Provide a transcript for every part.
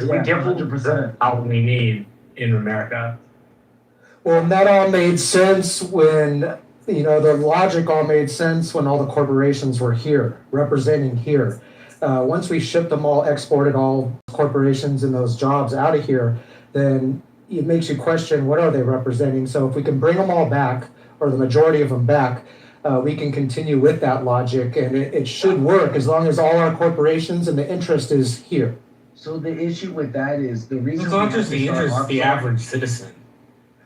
We get 100% out we need in America. Well, and that all made sense when, the logic all made sense when all the corporations were here, representing here. Once we shipped them all, exported all corporations and those jobs out of here, then it makes you question, what are they representing? So if we can bring them all back, or the majority of them back, we can continue with that logic, and it should work as long as all our corporations and the interest is here. So the issue with that is the reason It's not just the interest of the average citizen.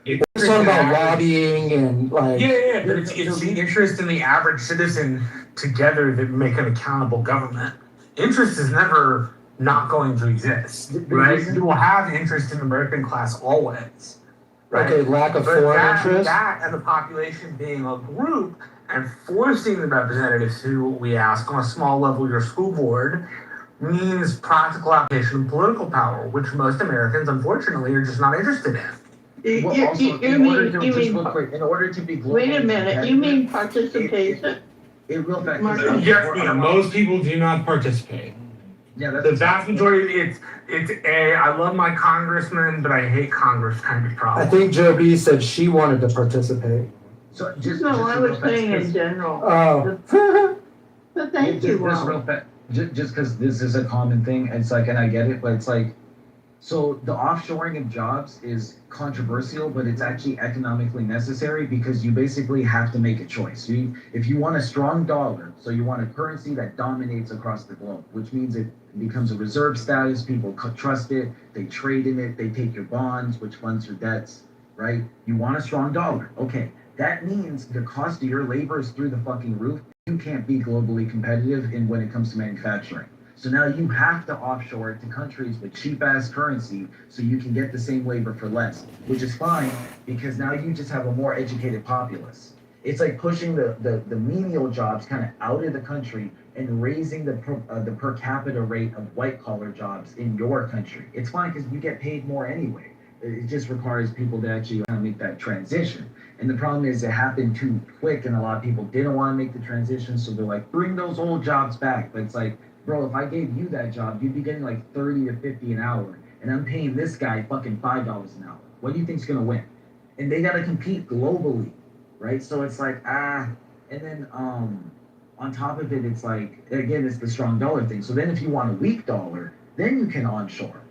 We're talking about lobbying and like... Yeah, but it's the interest in the average citizen together that make an accountable government. Interest is never not going to exist, right? You will have interest in the American class always, right? Okay, lack of foreign interest? That and the population being a group and forcing the representatives who we ask on a small level, your school board, means practical application of political power, which most Americans, unfortunately, are just not interested in. in order to be globally wait a minute, you mean participation? It will affect. Most people do not participate. Yeah, the vast majority. It's I love my congressman, but I hate Congress kind of problem. I think Joe B said she wanted to participate. So I was saying in general. Oh. But thank you, just because this is a common thing, it's like, and I get it, but it's like, so the offshoring of jobs is controversial, but it's actually economically necessary because you basically have to make a choice. If you want a strong dollar, so you want a currency that dominates across the globe, which means it becomes a reserve status, people trust it, they trade in it, they take your bonds, which funds your debts, right? You want a strong dollar. Okay, that means the cost of your labor is through the fucking roof. You can't be globally competitive when it comes to manufacturing. So now you have to offshore it to countries with cheap-ass currency so you can get the same labor for less, which is fine because now you just have a more educated populace. It's like pushing the menial jobs kind of out of the country and raising the per capita rate of white-collar jobs in your country. It's fine because you get paid more anyway. It just requires people to actually make that transition. And the problem is it happened too quick and a lot of people didn't want to make the transition. So they're like, bring those old jobs back. But it's like, bro, if I gave you that job, you'd be getting like 30 or 50 an hour. And I'm paying this guy fucking $5 an hour. What do you think's going to win? And they got to compete globally, right? So it's like, and then on top of it, it's like, again, it's the strong dollar thing. So then if you want a weak dollar, then you can onshore.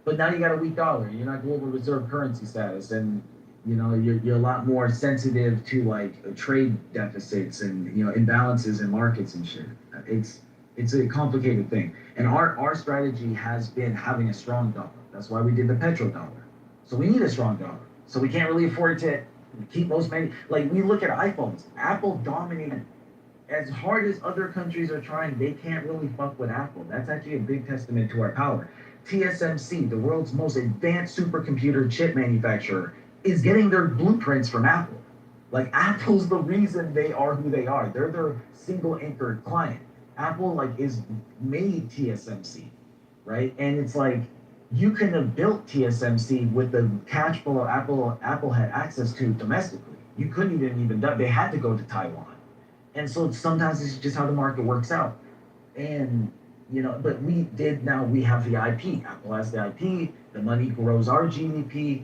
But now you got a weak dollar. You're not global reserve currency status. And you're a lot more sensitive to like trade deficits and imbalances in markets and shit. It's a complicated thing. And our strategy has been having a strong dollar. That's why we did the petrodollar. So we need a strong dollar. So we can't really afford to keep most many. Like we look at iPhones, Apple dominated. As hard as other countries are trying, they can't really fuck with Apple. That's actually a big testament to our power. TSMC, the world's most advanced supercomputer chip manufacturer, is getting their blueprints from Apple. Like Apple's the reason they are who they are. They're their single anchored client. Apple is made TSMC, right? And it's like you couldn't have built TSMC with the cash flow Apple had access to domestically. You couldn't even they had to go to Taiwan. And so sometimes it's just how the market works out. And but we have the IP. Apple has the IP. The money grows our GDP.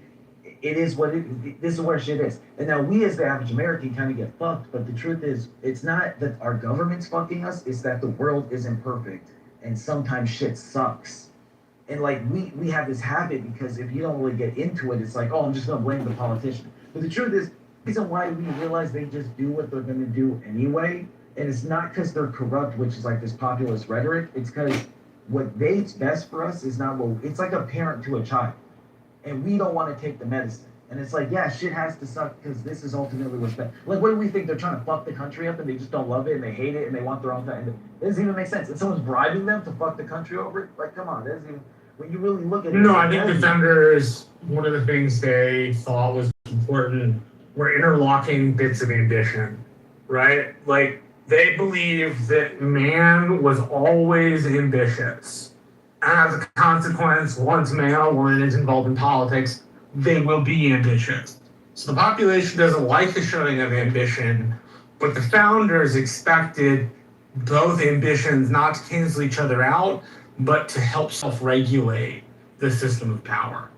It is what this is where shit is. And now we as the average American kind of get fucked, but the truth is it's not that our government's fucking us, it's that the world isn't perfect and sometimes shit sucks. And we have this habit because if you don't really get into it, it's like, oh, I'm just gonna blame the politician. But the truth is, the reason why we realize they just do what they're gonna do anyway, and it's not because they're corrupt, which is like this populist rhetoric, it's because what's best for us is not it's like a parent to a child. And we don't want to take the medicine. And it's like, yeah, shit has to suck because this is ultimately what's best. Like, what do we think? They're trying to fuck the country up and they just don't love it and they hate it and they want their own thing. It doesn't even make sense. And someone's bribing them to fuck the country over it? Like, come on. That doesn't even, when you really look at it. No, I think the founders, one of the things they thought was important were interlocking bits of ambition, right? Like, they believed that man was always ambitious. As a consequence, once man or woman is involved in politics, they will be ambitious. So the population doesn't like the showing of ambition, but the founders expected both ambitions not to cancel each other out, but to help self-regulate. the system of power,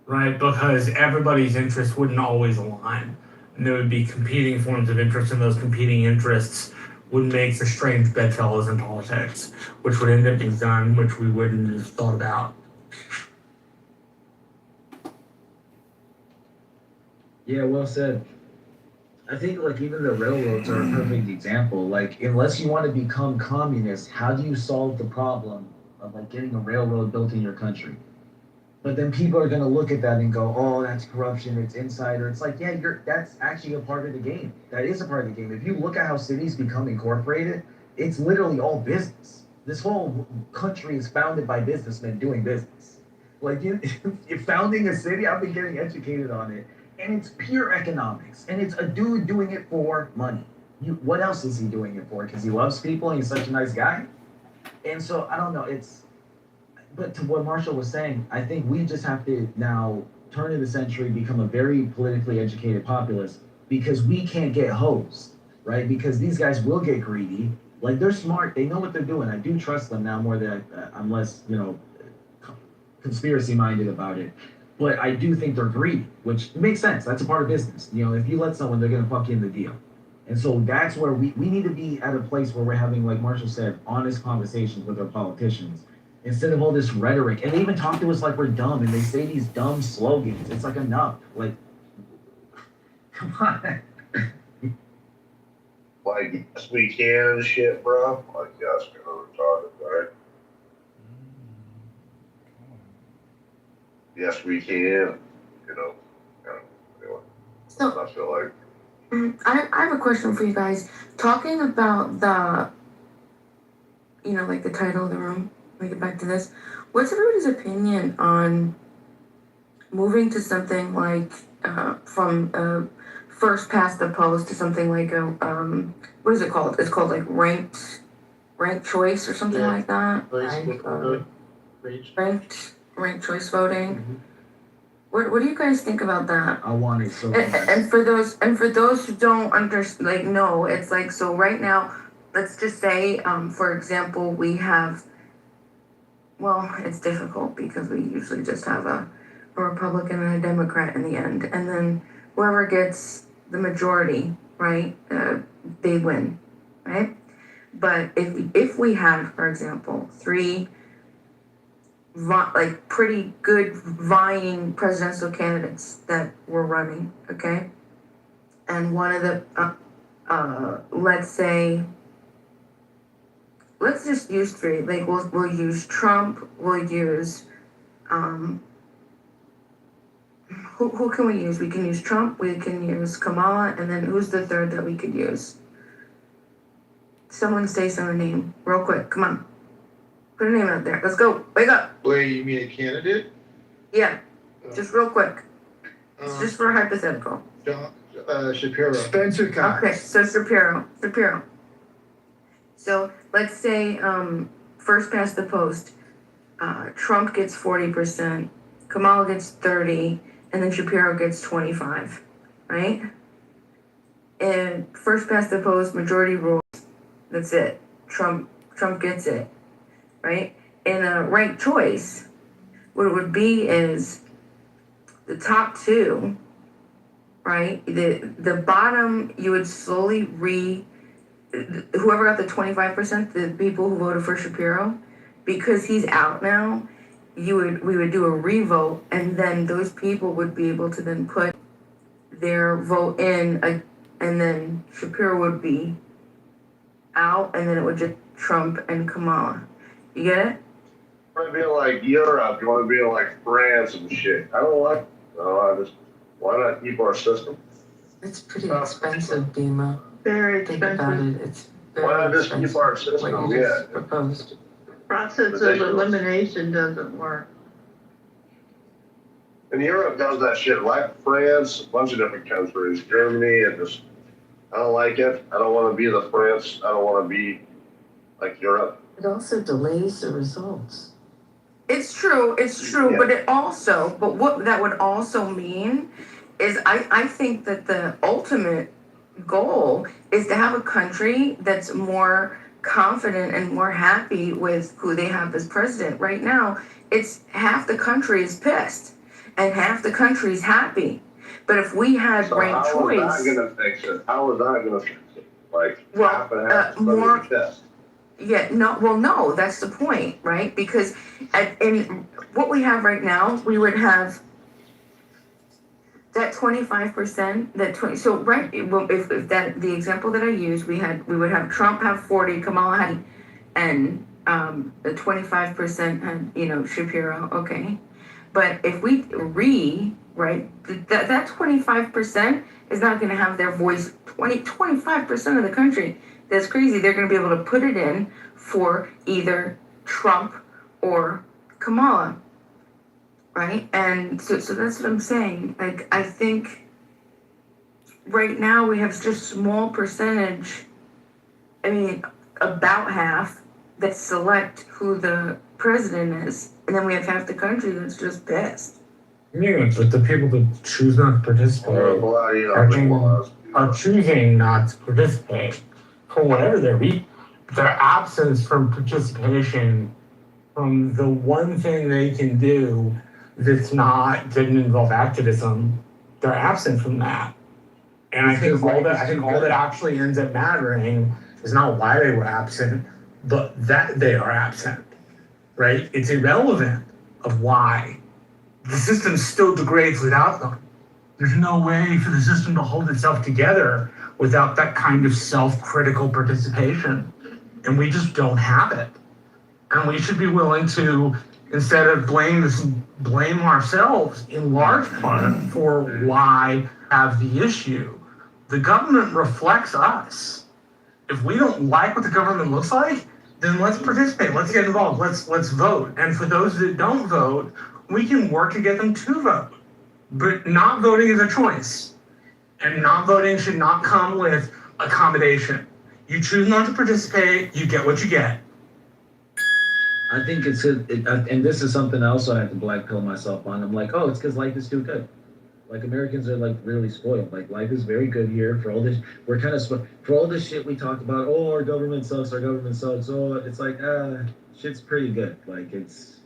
right? Because everybody's interests wouldn't always align. And there would be competing forms of interest, and those competing interests would make for strange bedfellows in politics, which would end up being done, which we wouldn't have thought about. Yeah, well said. I think like even the railroads are a perfect example. Like unless you want to become communist, how do you solve the problem of like getting a railroad built in your country? But then people are gonna look at that and go, "Oh, that's corruption. It's insider." It's like, yeah, that's actually a part of the game. That is a part of the game. If you look at how cities become incorporated, it's literally all business. This whole country is founded by businessmen doing business. Like if founding a city, I've been getting educated on it, and it's pure economics, and it's a dude doing it for money. What else is he doing it for? Because he loves people and he's such a nice guy. And so I don't know. But to what Marshall was saying, I think we just have to now turn of the century become a very politically educated populace because we can't get hosed, right? Because these guys will get greedy. Like they're smart, they know what they're doing. I do trust them now more than I'm less, conspiracy minded about it. But I do think they're greedy, which makes sense. That's a part of business. If you let someone, they're gonna fuck you in the deal. And so that's where we need to be at a place where we're having, like Marshall said, honest conversations with our politicians instead of all this rhetoric. And they even talk to us like we're dumb, and they say these dumb slogans. It's like enough. Like, come on. Like, yes, we can and shit, bro. Like, yes, we're retarded, right? Yes, we can. Anyway, So I feel like I have a question for you guys. Talking about the, like the title of the room, we get back to this. What's everybody's opinion on moving to something like from first past the post to something like a what is it called? It's called like ranked choice or something like that. Ranked choice voting. Mm-hmm. What do you guys think about that? I want it so And for those who don't understand, no, it's like, so right now, let's just say, for example, we have, well, it's difficult because we usually just have a Republican and a Democrat in the end, and then whoever gets the majority, right, they win, right? But if we had, for example, three pretty good vying presidential candidates that were running, okay? And one of the, let's just use three. Like we'll use Trump. We'll use, who can we use? We can use Trump. We can use Kamala, and then who's the third that we could use? Someone say some name real quick. Come on. Put a name out there. Let's go. Wake up. Wait, you mean a candidate? Yeah. Just real quick. It's just for a hypothetical. Shapiro. Spencer Cox. Okay, so Shapiro. So let's say first past the post, Trump gets 40%, Kamala gets 30%, and then Shapiro gets 25%, right? And first past the post, majority rules. That's it. Trump gets it. Right? In a ranked choice, what it would be is the top two, right? The bottom, you would slowly whoever got the 25%, the people who voted for Shapiro, because he's out now, we would do a revote, and then those people would be able to then put their vote in, and then Shapiro would be out, and then it would just Trump and Kamala. You get it? you want to be like Europe, you want to be like France and shit. I don't like. Why not keep our system? It's pretty expensive, Dima. Very Think about expensive. it. It's Why very not just keep expensive. our What system? you Yeah. just proposed. Process of Ridiculous. elimination doesn't work. And Europe does that shit, like France, a bunch of different countries, Germany, and just, I don't like it. I don't want to be the France. I don't want to be like Europe. It also delays the results. It's true, Yeah. but what that would also mean is I think that the ultimate goal is to have a country that's more confident and more happy with who they have as president. Right now, it's half the country is pissed and half the country's happy. But if we had So ranked how is choice, that gonna fix it? How is that gonna fix it? Like, Well, half and half is more- gonna be test. yeah, no, well, no, that's the point, right? Because in what we have right now, we would have that 25%, that 20, so right, well, if that, the example that I used, we would have Trump have 40, Kamala had, and the 25% had, Shapiro, okay. But if we right, that 25% is not gonna have their voice, 25% of the country, that's crazy, they're gonna be able to put it in for either Trump or Kamala. Right, and so that's what I'm saying. Like, I think right now we have just a small percentage. I mean, about half that select who the president is, and then we have half the country that's just pissed. Yeah, but the people that choose not to participate are choosing not to participate for whatever their absence from participation from the one thing they can do that's didn't involve activism, they're absent from that. And I think all that actually ends up mattering is not why they were absent, but that they are absent, right? It's irrelevant of why. The system still degrades without them. There's no way for the system to hold itself together without that kind of self-critical participation. And we just don't have it. And we should be willing to, instead of blame ourselves in large part for why have the issue. The government reflects us. If we don't like what the government looks like, then let's participate. Let's get involved. Let's vote. And for those that don't vote, we can work to get them to vote. But not voting is a choice. And not voting should not come with accommodation. You choose not to participate, you get what you get. I think and this is something I also have to black pill myself on. I'm like, oh, it's because life is too good. Like, Americans are like really spoiled. Like, life is very good here for all this. We're kind of for all this shit we talked about. Oh, our government sucks. Oh, it's like, shit's pretty good. Like, it's,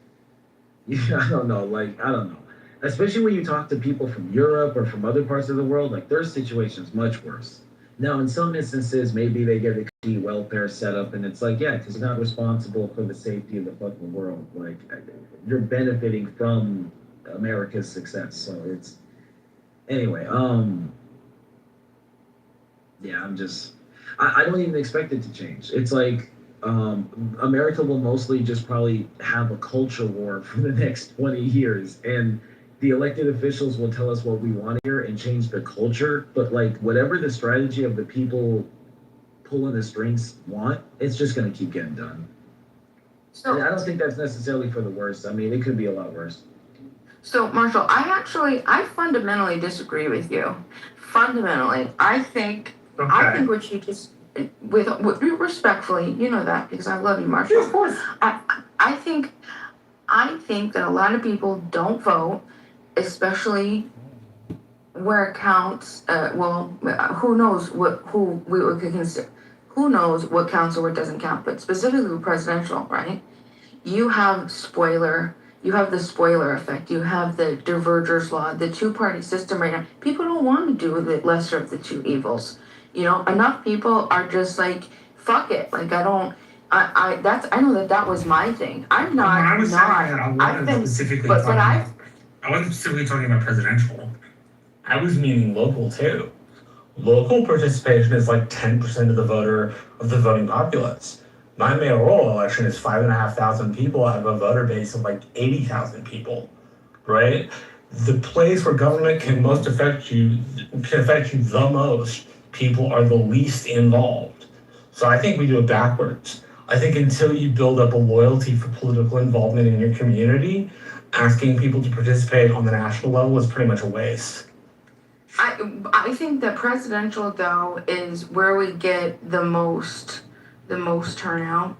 yeah, I don't know. Like, I don't know. Especially when you talk to people from Europe or from other parts of the world, like, their situation's much worse. Now, in some instances, maybe they get a welfare set up, and it's like, yeah, because you're not responsible for the safety of the fucking world. Like, you're benefiting from America's success. So it's, anyway, yeah, I don't even expect it to change. It's like, America will mostly just probably have a culture war for the next 20 years, and the elected officials will tell us what we want here and change the culture, but like, whatever the strategy of the people pulling the strings want, it's just going to keep getting done. So And I don't think that's necessarily for the worst. I mean, it could be a lot worse. So, Marshall, I fundamentally disagree with you. Fundamentally, I think what you just, with respectfully, you know that because I love you, Marshall. Yeah, of course. I think that a lot of people don't vote, especially where it counts. Who knows who we would consider? Who knows what counts or what doesn't count? But specifically with presidential, right? You have the spoiler effect. You have the divergers law, the two-party system right now. People don't want to do the lesser of the two evils. Enough people are just like, fuck it. Like, I know that was my thing. I'm not. When I was saying that, I wasn't specifically talking about presidential. I was meaning local too. Local participation is like 10% of the voting populace. My mayoral election is 5,500 people out of a voter base of like 80,000 people, right? The place where government can affect you the most, people are the least involved. So I think we do it backwards. I think until you build up a loyalty for political involvement in your community, asking people to participate on the national level is pretty much a waste. I think that presidential though is where we get the most turnout,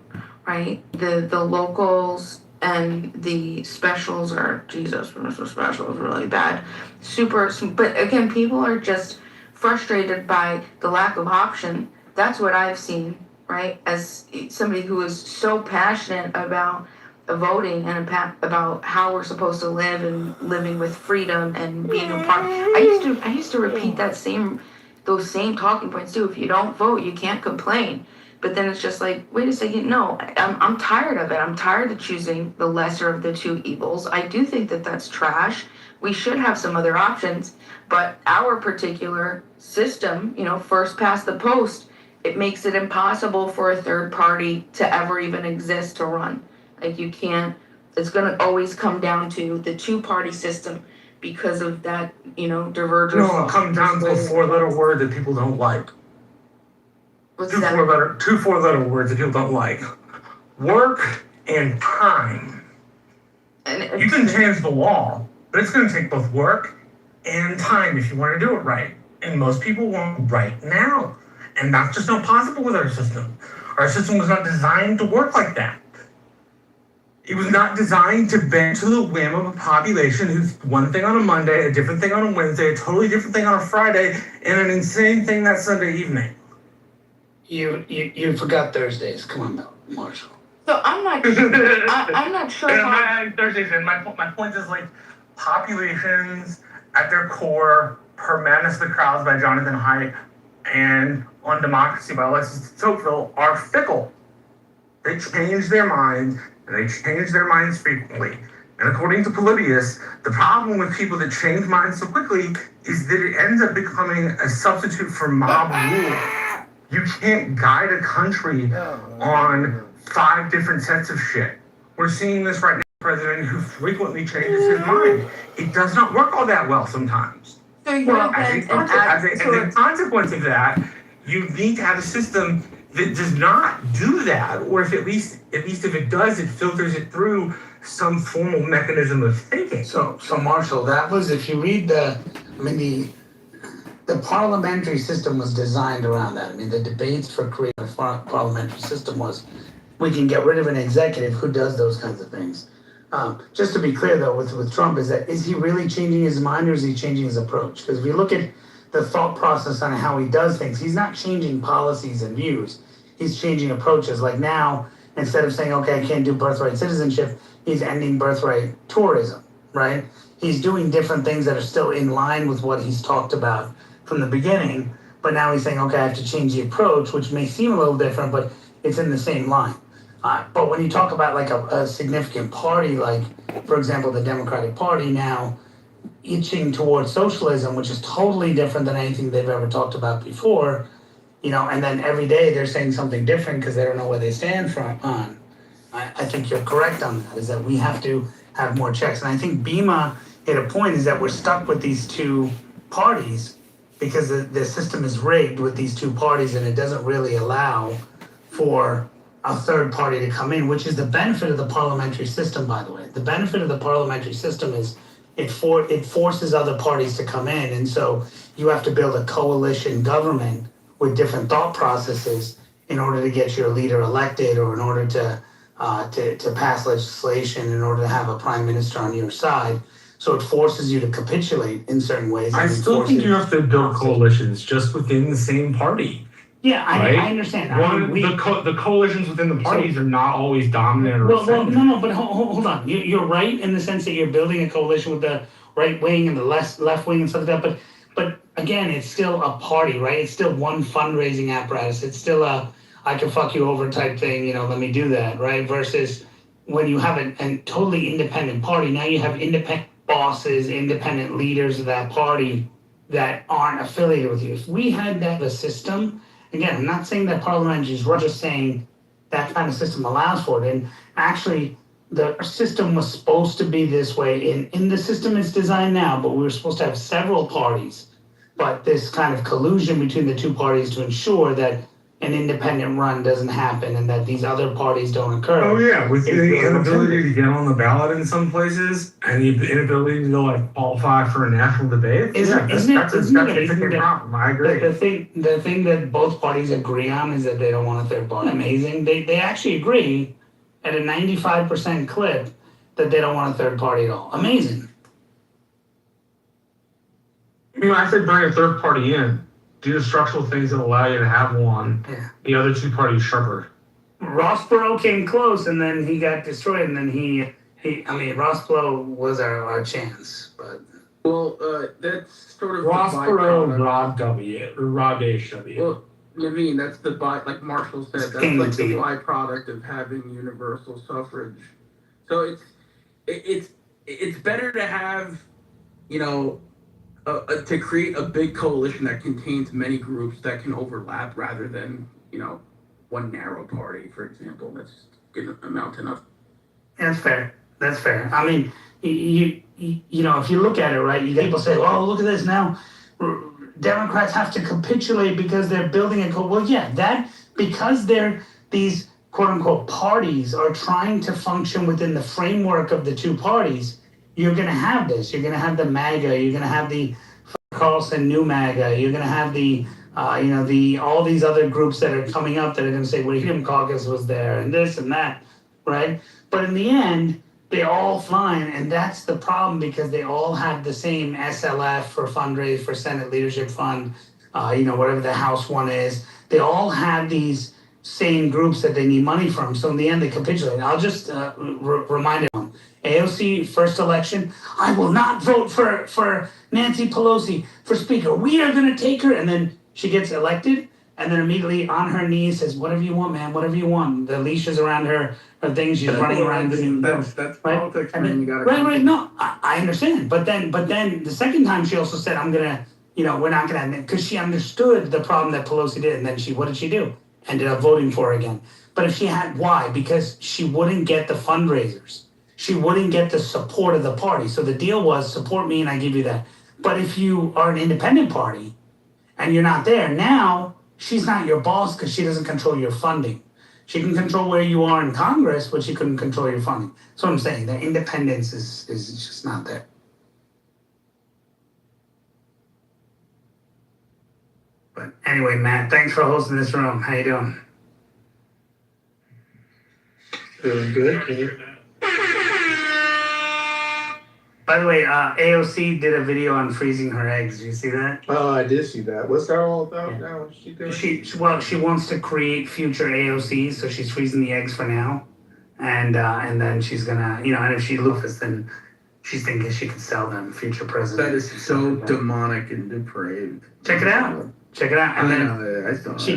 right? The locals and the specials are, Jesus, the special is really bad. But again, people are just frustrated by the lack of option. That's what I've seen, right? As somebody who is so passionate about a voting and about how we're supposed to live and living with freedom and being a part. I used to repeat those same talking points too. If you don't vote, you can't complain. But then it's just like, wait a second, no, I'm tired of it. I'm tired of choosing the lesser of the two evils. I do think that that's trash. We should have some other options, but our particular system, first past the post, it makes it impossible for a third party to ever even exist to run. Like you can't, it's gonna always come down to the two-party system because of that, divergence. No, it comes down to a four-letter word that people don't like. What's Two that? four-letter words that people don't like. Work and time. And You can change the law, but it's gonna take both work and time if you want to do it right. And most people want right now. And that's just not possible with our system. Our system was not designed to work like that. It was not designed to bend to the whim of a population who's one thing on a Monday, a different thing on a Wednesday, a totally different thing on a Friday, and an insane thing that Sunday evening. You forgot Thursdays. Come on, Marshall. so I'm not sure. I'm not sure how. Thursdays, and my point is like populations at their core, Per Madness of the Crowds by Jonathan Haidt, and On Democracy by Alexis de Tocqueville are fickle. They change their minds, and they change their minds frequently. And according to Polybius, the problem with people that change minds so quickly is that it ends up becoming a substitute for mob rule. You can't guide a country on 5 different sets of shit. We're seeing this right now, president who frequently changes his mind. It does not work all that well sometimes. So you're Well, as against a consequence of that, you need to have a system that does not do that, or if at least if it does, it filters it through some formal mechanism of thinking. So Marshall, that was, if you read the parliamentary system was designed around that. I mean, the debates for creating a parliamentary system was, we can get rid of an executive who does those kinds of things. Just to be clear though, with Trump, is he really changing his mind or is he changing his approach? Because if you look at the thought process on how he does things, he's not changing policies and views. He's changing approaches. Like now, instead of saying, okay, I can't do birthright citizenship, he's ending birthright tourism, right? He's doing different things that are still in line with what he's talked about from the beginning, but now he's saying, okay, I have to change the approach, which may seem a little different, but it's in the same line. But when you talk about like a significant party, like, for example, the Democratic Party now itching towards socialism, which is totally different than anything they've ever talked about before, and then every day they're saying something different because they don't know where they stand on. I think you're correct on that, is that we have to have more checks. And I think Bima hit a point, is that we're stuck with these two parties because the system is rigged with these two parties and it doesn't really allow for a third party to come in, which is the benefit of the parliamentary system, by the way. The benefit of the parliamentary system is it forces other parties to come in. And so you have to build a coalition government with different thought processes in order to get your leader elected, or in order to pass legislation, in order to have a prime minister on your side. So it forces you to capitulate in certain ways. I still think you have to build coalitions just within the same party. Yeah, right? I understand. The coalitions within the parties are not always dominant or well, no, but hold on. You're right in the sense that you're building a coalition with the right wing and the left wing and stuff like that. But again, it's still a party, right? It's still one fundraising apparatus. It's still a I can fuck you over type thing. Let me do that, right? Versus when you have a totally independent party, now you have independent bosses, independent leaders of that party that aren't affiliated with you. If we had that a system, again, I'm not saying that parliamentary is right, just saying that kind of system allows for it. And actually, the system was supposed to be this way. In the system it's designed now, but we were supposed to have several parties. But this kind of collusion between the two parties to ensure that an independent run doesn't happen and that these other parties don't occur. Oh yeah, with the inability to get on the ballot in some places and the inability to like qualify for a national debate. That's a problem. I agree. The thing that both parties agree on is that they don't want a third party. Amazing. They actually agree at a 95% clip that they don't want a third party at all. Amazing. I said bring a third party in. Do the structural things that allow you to have one. Yeah. The other two parties sharper. Rossborough came close, and then he got destroyed, and then Rossborough was our chance, but. Well, that's sort of Rossborough, the byproduct. Rob W. or Rob H.W. Well, Levine, that's like Marshall said, that's like the byproduct of having universal suffrage. So it's better to have, you know, to create a big coalition that contains many groups that can overlap rather than, you know, one narrow party, for example, that's going to amount to nothing. That's fair. That's fair. I mean, you know, if you look at it, right, you get people say, "Oh, look at this now. Democrats have to capitulate because they're building a well, yeah, that because they're these quote unquote parties are trying to function within the framework of the two parties. You're going to have this. You're going to have the MAGA. You're going to have the Carlson New MAGA. You're going to have the you know, all these other groups that are coming up that are going to say, well, Freedom Caucus was there and this and that, right? But in the end, they all fine, and that's the problem because they all have the same SLF for fundraise for Senate Leadership Fund, you know, whatever the House one is. They all have these same groups that they need money from. So in the end, they capitulate. I'll just remind everyone: AOC first election, I will not vote for Nancy Pelosi for Speaker. We are going to take her, and then she gets elected, and then immediately on her knees says, "Whatever you want, man. Whatever you want." The leashes around her things. She's running around doing That's politics, man. You gotta right. No, I understand. But then the second time she also said, "I'm gonna, you know, we're not gonna," admit," because she understood the problem that Pelosi did, and then what did she do? Ended up voting for her again. But if she had, why? Because she wouldn't get the fundraisers. She wouldn't get the support of the party. So the deal was support me and I give you that. But if you are an independent party and you're not there, now she's not your boss because she doesn't control your funding. She can control where you are in Congress, but she couldn't control your funding. That's what I'm saying. The independence is just not there. But anyway, Matt, thanks for hosting this room. How you doing? Doing good. By the way, AOC did a video on freezing her eggs. Did you see that? Oh, I did see that. What's that all about Yeah. now? What's she doing? She wants to create future AOCs, so she's freezing the eggs for now, and then she's gonna, you know, and if she loses, then she's thinking she can sell them future presidents. That is so demonic and depraved. Check it out. Check it out. And then I saw she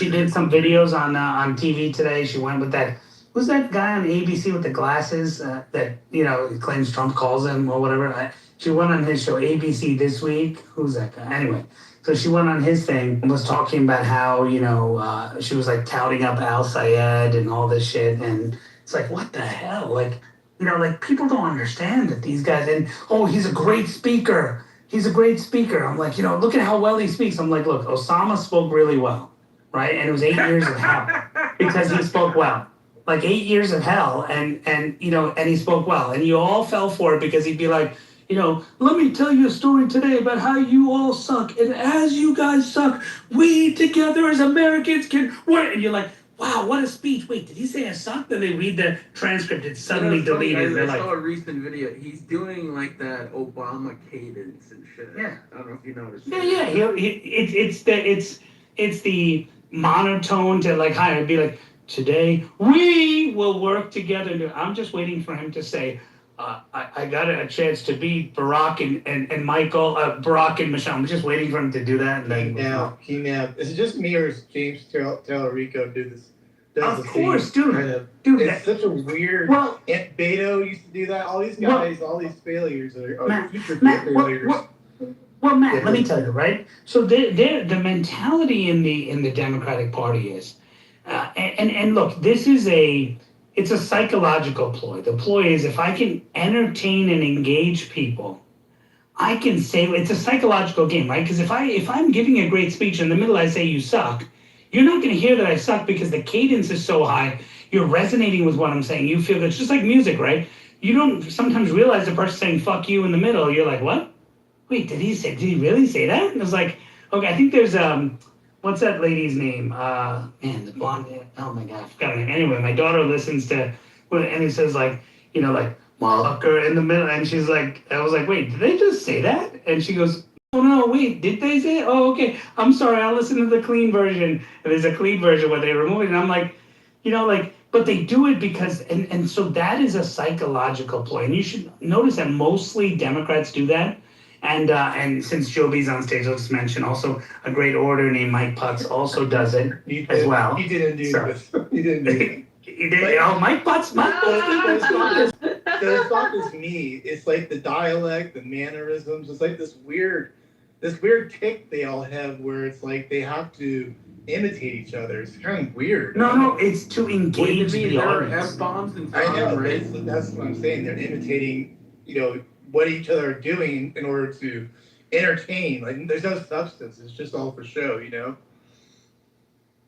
did some videos on TV today. She went with that. Who's that guy on ABC with the glasses that, you know, claims Trump calls him or whatever? She went on his show, ABC This Week. Who's that guy? Anyway, so she went on his thing and was talking about how, you know, she was like touting up Al Sayed and all this shit. And it's like, what the hell? Like, you know, like people don't understand that these guys, and oh, he's a great speaker. He's a great speaker. I'm like, you know, look at how well he speaks. I'm like, look, Osama spoke really well, right? And it was 8 years of hell because he spoke well. Like 8 years of hell, and you know, and he spoke well, and you all fell for it because he'd be like, you know, let me tell you a story today about how you all suck, and as you guys suck, we together as Americans can work. And you're like, wow, what a speech. Wait, did he say I suck? Then they read the transcript, it's suddenly deleted. I saw a recent video. He's doing like that Obama cadence and shit. Yeah. I don't know if you noticed. Yeah. It's the monotone to like higher. It'd be like, today we will work together. I'm just waiting for him to say, I got a chance to beat Barack and Michael, Barack and Michelle. I'm just waiting for him to do that. And then Is it just me or is James Tallarico do this? of course, dude. Dude, It's such a weird. well, Aunt Beto used to do that. All these guys, all these failures are Matt, future Matt, failures. well, Matt, let me tell you, right? So the mentality in the Democratic Party is, and look, it's a psychological ploy. The ploy is if I can entertain and engage people, I can say it's a psychological game, right? Because if I'm giving a great speech in the middle, I say you suck. You're not going to hear that I suck because the cadence is so high. You're resonating with what I'm saying. You feel it's just like music, right? You don't sometimes realize the person saying "fuck you" in the middle. You're like, what? Wait, did he really say that? And it's like, okay, I think there's what's that lady's name? Man, the blonde. Oh my god, I forgot her name. Anyway, my daughter listens to, and it says like, you know, like motherfucker in the middle, and she's like, I was like, wait, did they just say that? And she goes, oh no, wait, did they say it? Oh, okay, I'm sorry, I'll listen to the clean version. And there's a clean version where they remove it, and I'm like, You know, like, but they do it because, and so that is a psychological ploy. And you should notice that mostly Democrats do that. And since Joby's on stage, I'll just mention also a great orator named Mike Putz also does it as well. He didn't do So- this. He didn't do it. He did, oh, Mike Putz, So it's not just me. It's like the dialect, the mannerisms. It's like this weird tick they all have where it's like they have to imitate each other. It's kind of weird. no, it's to engage the There are audience. F-bombs and I know, right? that's what I'm saying. They're imitating, what each other are doing in order to entertain. Like, there's no substance. It's just all for show,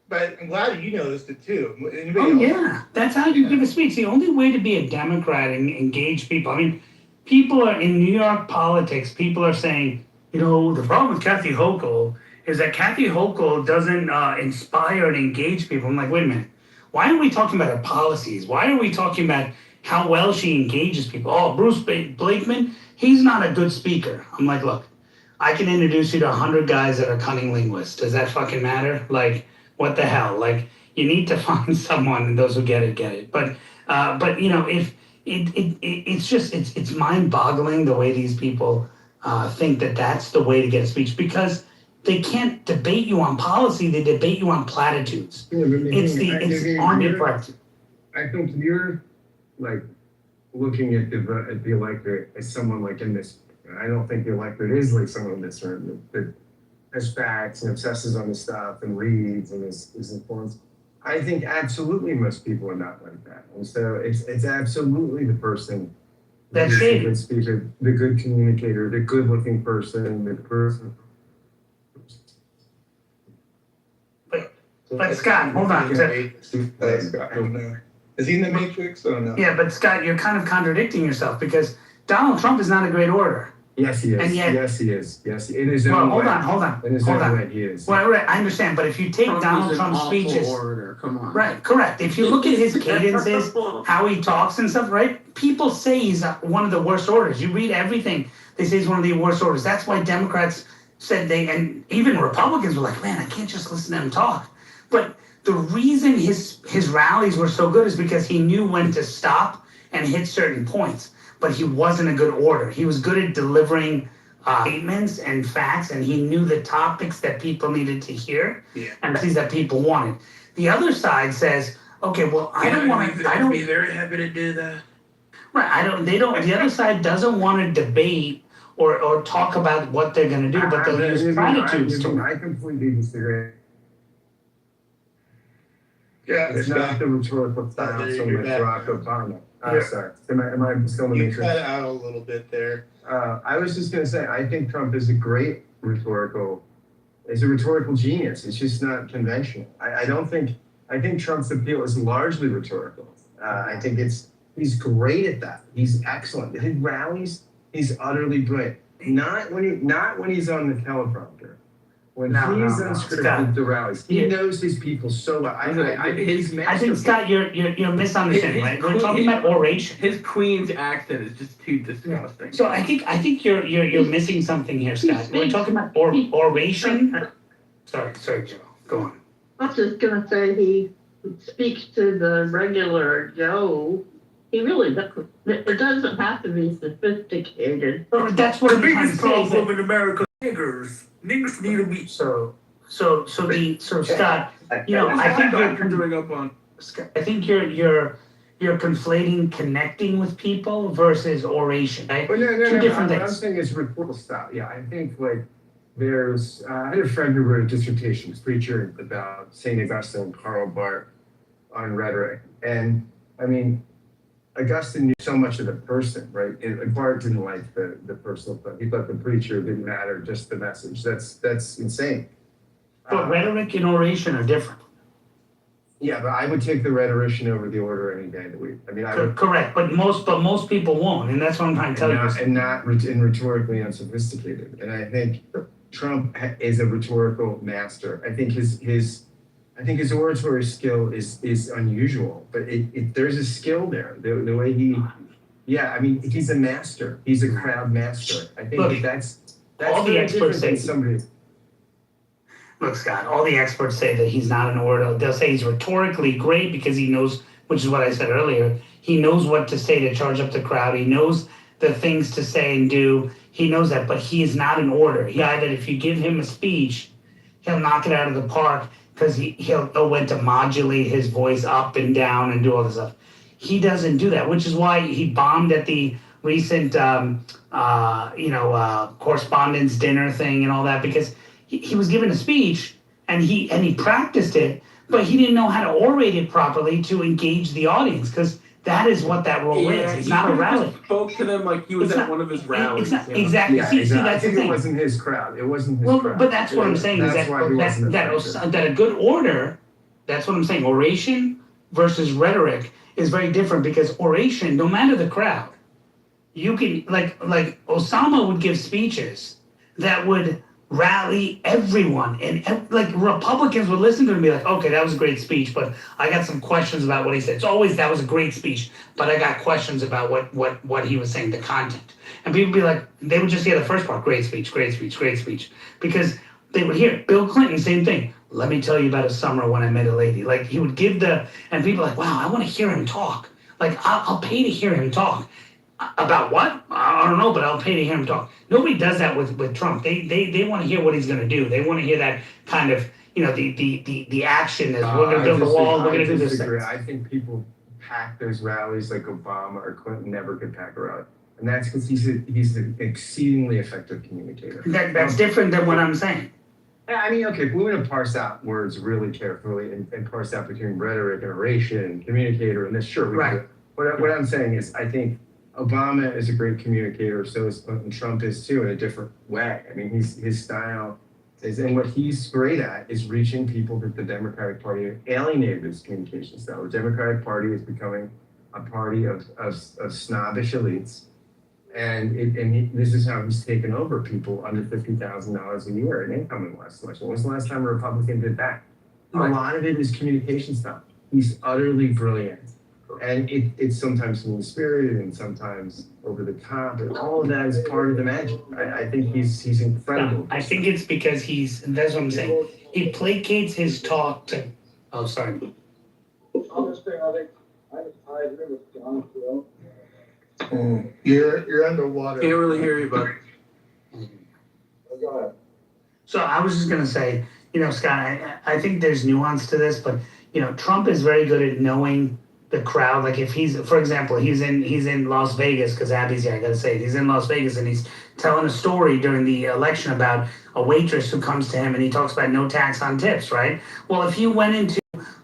But I'm glad you noticed it too. Anybody Oh else? yeah, that's how you give a speech. The only way to be a Democrat and engage people. I mean, people are in New York politics. People are saying, the problem with Kathy Hochul is that Kathy Hochul doesn't inspire and engage people. I'm like, wait a minute. Why are we talking about her policies? Why are we talking about how well she engages people? Oh, Bruce Blakeman, he's not a good speaker. I'm like, look, I can introduce you to 100 guys that are cunning linguists. Does that fucking matter? Like, what the hell? Like, you need to find someone, and those who get it. But if it's mind-boggling the way these people think that that's the way to get a speech, because they can't debate you on policy; they debate you on platitudes. It's on your platitude. I think you're like looking at the electorate as someone like in this. I don't think the electorate is like someone in this room that has facts and obsesses on this stuff and reads and is informed. I think absolutely most people are not like that. And so it's absolutely the person That's who's the shady. good speaker, the good communicator, the good looking person, the person. But Scott, hold on. I don't know. Is he in the Matrix? I don't know. Yeah, but Scott, you're kind of contradicting yourself because Donald Trump is not a great orator. Yes, he is. And yet- Yes, he is. Yes, in his Well, own hold way. on. In his Hold own on. way, he is. Well, right, I understand, but if you take Trump Donald is an Trump's awful speeches, orator. Come on. right, correct. If you look at his cadences, how he talks and stuff, right? People say he's one of the worst orators. You read everything, they say he's one of the worst orators. That's why Democrats said and even Republicans were like, man, I can't just listen to him talk. But the reason his rallies were so good is because he knew when to stop and hit certain points. But he wasn't a good orator. He was good at delivering statements and facts, and he knew the topics that people needed to hear and things that people wanted. The other side says, okay, well, I don't want to. I don't be very happy to do that. Right. I don't. They don't. The other side doesn't want to debate or talk about what they're going to do, but they'll use platitudes to. I completely disagree. Yeah, It's not the rhetorical style so much Barack Obama. Sorry. Am I still in the You matrix? cut out a little bit there. I was just going to say, I think Trump is a great rhetorical genius. It's just not conventional. I think Trump's appeal is largely rhetorical. I think he's great at that. He's excellent. His rallies, he's utterly brilliant. Not when he's on the teleprompter. When he's unscripted Scott. the rallies, he knows his people so well. I think he's I think masterful. Scott, you're misunderstanding. Right? We're talking about oration. His Queen's accent is just too disgusting. So I think you're missing something here, Scott. We're talking about oration. Sorry, Joe. Go on. I was just gonna say he speaks to the regular Joe. He really doesn't. It doesn't have to be sophisticated. That's what I'm trying to say. in America, niggers. Niggers need to be. So Scott, I think I think you're conflating connecting with people versus oration. Right? Well, no, Two different what I'm things. saying is rhetorical style. Yeah, I think like there's, I had a friend who wrote a dissertation, was preacher, about St. Augustine and Karl Barth on rhetoric. And I mean, Augustine knew so much of the person, right? And Barth didn't like the personal stuff. He thought the preacher didn't matter, just the message. That's insane. But rhetoric and oration are different. Yeah, but I would take the rhetorician over the order any day of the week. I mean, I would. Correct, but most people won't, and that's what I'm trying to tell you. And not rhetorically unsophisticated. And I think Trump is a rhetorical master. I think his oratory skill is unusual, but there's a skill there. The way he's a master. He's a crowd master. I think Look, that's all the very experts different than say- somebody. Look, Scott, all the experts say that he's not an orator. They'll say he's rhetorically great because he knows, which is what I said earlier, he knows what to say to charge up the crowd. He knows the things to say and do. He knows that, but he is not an orator. He that if you give him a speech, he'll knock it out of the park because he'll know when to modulate his voice up and down and do all this stuff. He doesn't do that, which is why he bombed at the recent, correspondence dinner thing and all that, because he was given a speech and he practiced it, but he didn't know how to orate it properly to engage the audience, because that is what that role is. It's not a rally. Spoke to them like he was at one of his rallies. Exactly. Yeah, See, exactly. that's I the think thing. it wasn't his crowd. It wasn't his Well, crowd. but that's what I'm saying is That's why he wasn't effective. that a good order, that's what I'm saying. Oration versus rhetoric is very different, because oration, no matter the crowd, you can like Osama would give speeches that would rally everyone, and like Republicans would listen to him and be like, okay, that was a great speech, but I got some questions about what he said. It's always, that was a great speech, but I got questions about what he was saying, the content. And people would be like, they would just hear the first part, great speech, great speech, great speech, because they would hear Bill Clinton, same thing. Let me tell you about a summer when I met a lady. Like he would give and people are like, wow, I want to hear him talk. Like I'll pay to hear him talk. About what? I don't know, but I'll pay to hear him talk. Nobody does that with Trump. They want to hear what he's going to do. They want to hear that kind of, the action is we're going to build a wall, we're going to do this. I think people pack those rallies like Obama or Clinton never could pack a rally. And that's because he's an exceedingly effective communicator. That's different than what I'm saying. I mean, okay, if we want to parse out words really carefully and parse out between rhetoric and oration and communicator and this, sure, we can do it. What I'm saying is, I think Obama is a great communicator, so is Clinton. Trump is too, in a different way. I mean, his style is, and what he's great at is reaching people that the Democratic Party alienated its communication style. The Democratic Party is becoming a party of snobbish elites, and this is how he's taken over people under $50,000 a year in income in less much. When was the last time a Republican did that? A lot of it is communication style. He's utterly brilliant. And it's sometimes mean-spirited and sometimes over the top, and all of that is part of the magic. I think he's incredible. I think it's because that's what I'm saying. He placates his talk to, oh, sorry. You're underwater. Can't really hear you, bud. Go ahead. So I was just gonna say, Scott, I think there's nuance to this, but, Trump is very good at knowing the crowd. Like if for example, he's in Las Vegas, because Abby's here, I gotta say, he's in Las Vegas and he's telling a story during the election about a waitress who comes to him and he talks about no tax on tips, right? Well, if you went into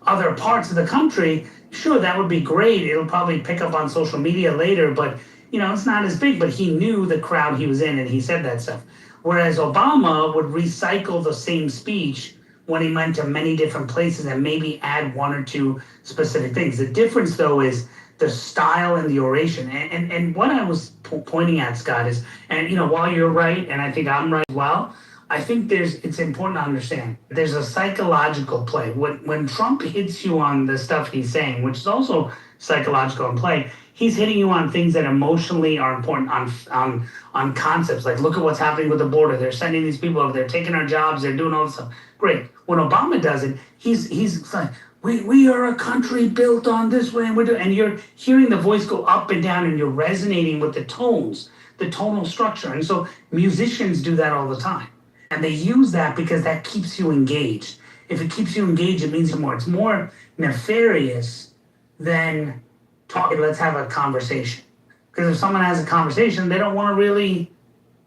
other parts of the country, sure, that would be great. It'll probably pick up on social media later, but it's not as big, but he knew the crowd he was in and he said that stuff. Whereas Obama would recycle the same speech when he went to many different places and maybe add one or two specific things. The difference, though, is the style and the oration. And what I was pointing at, Scott, is, and while you're right, and I think I'm right as well, I think it's important to understand there's a psychological play. When Trump hits you on the stuff he's saying, which is also psychological in play, he's hitting you on things that emotionally are important, on concepts. Like, look at what's happening with the border. They're sending these people over. They're taking our jobs. They're doing all this stuff. Great. When Obama does it, he's like, we are a country built on this way, and you're hearing the voice go up and down, and you're resonating with the tones, the tonal structure. And so musicians do that all the time. And they use that because that keeps you engaged. If it keeps you engaged, it means more. It's more nefarious than talking, let's have a conversation. Because if someone has a conversation, they don't want to really,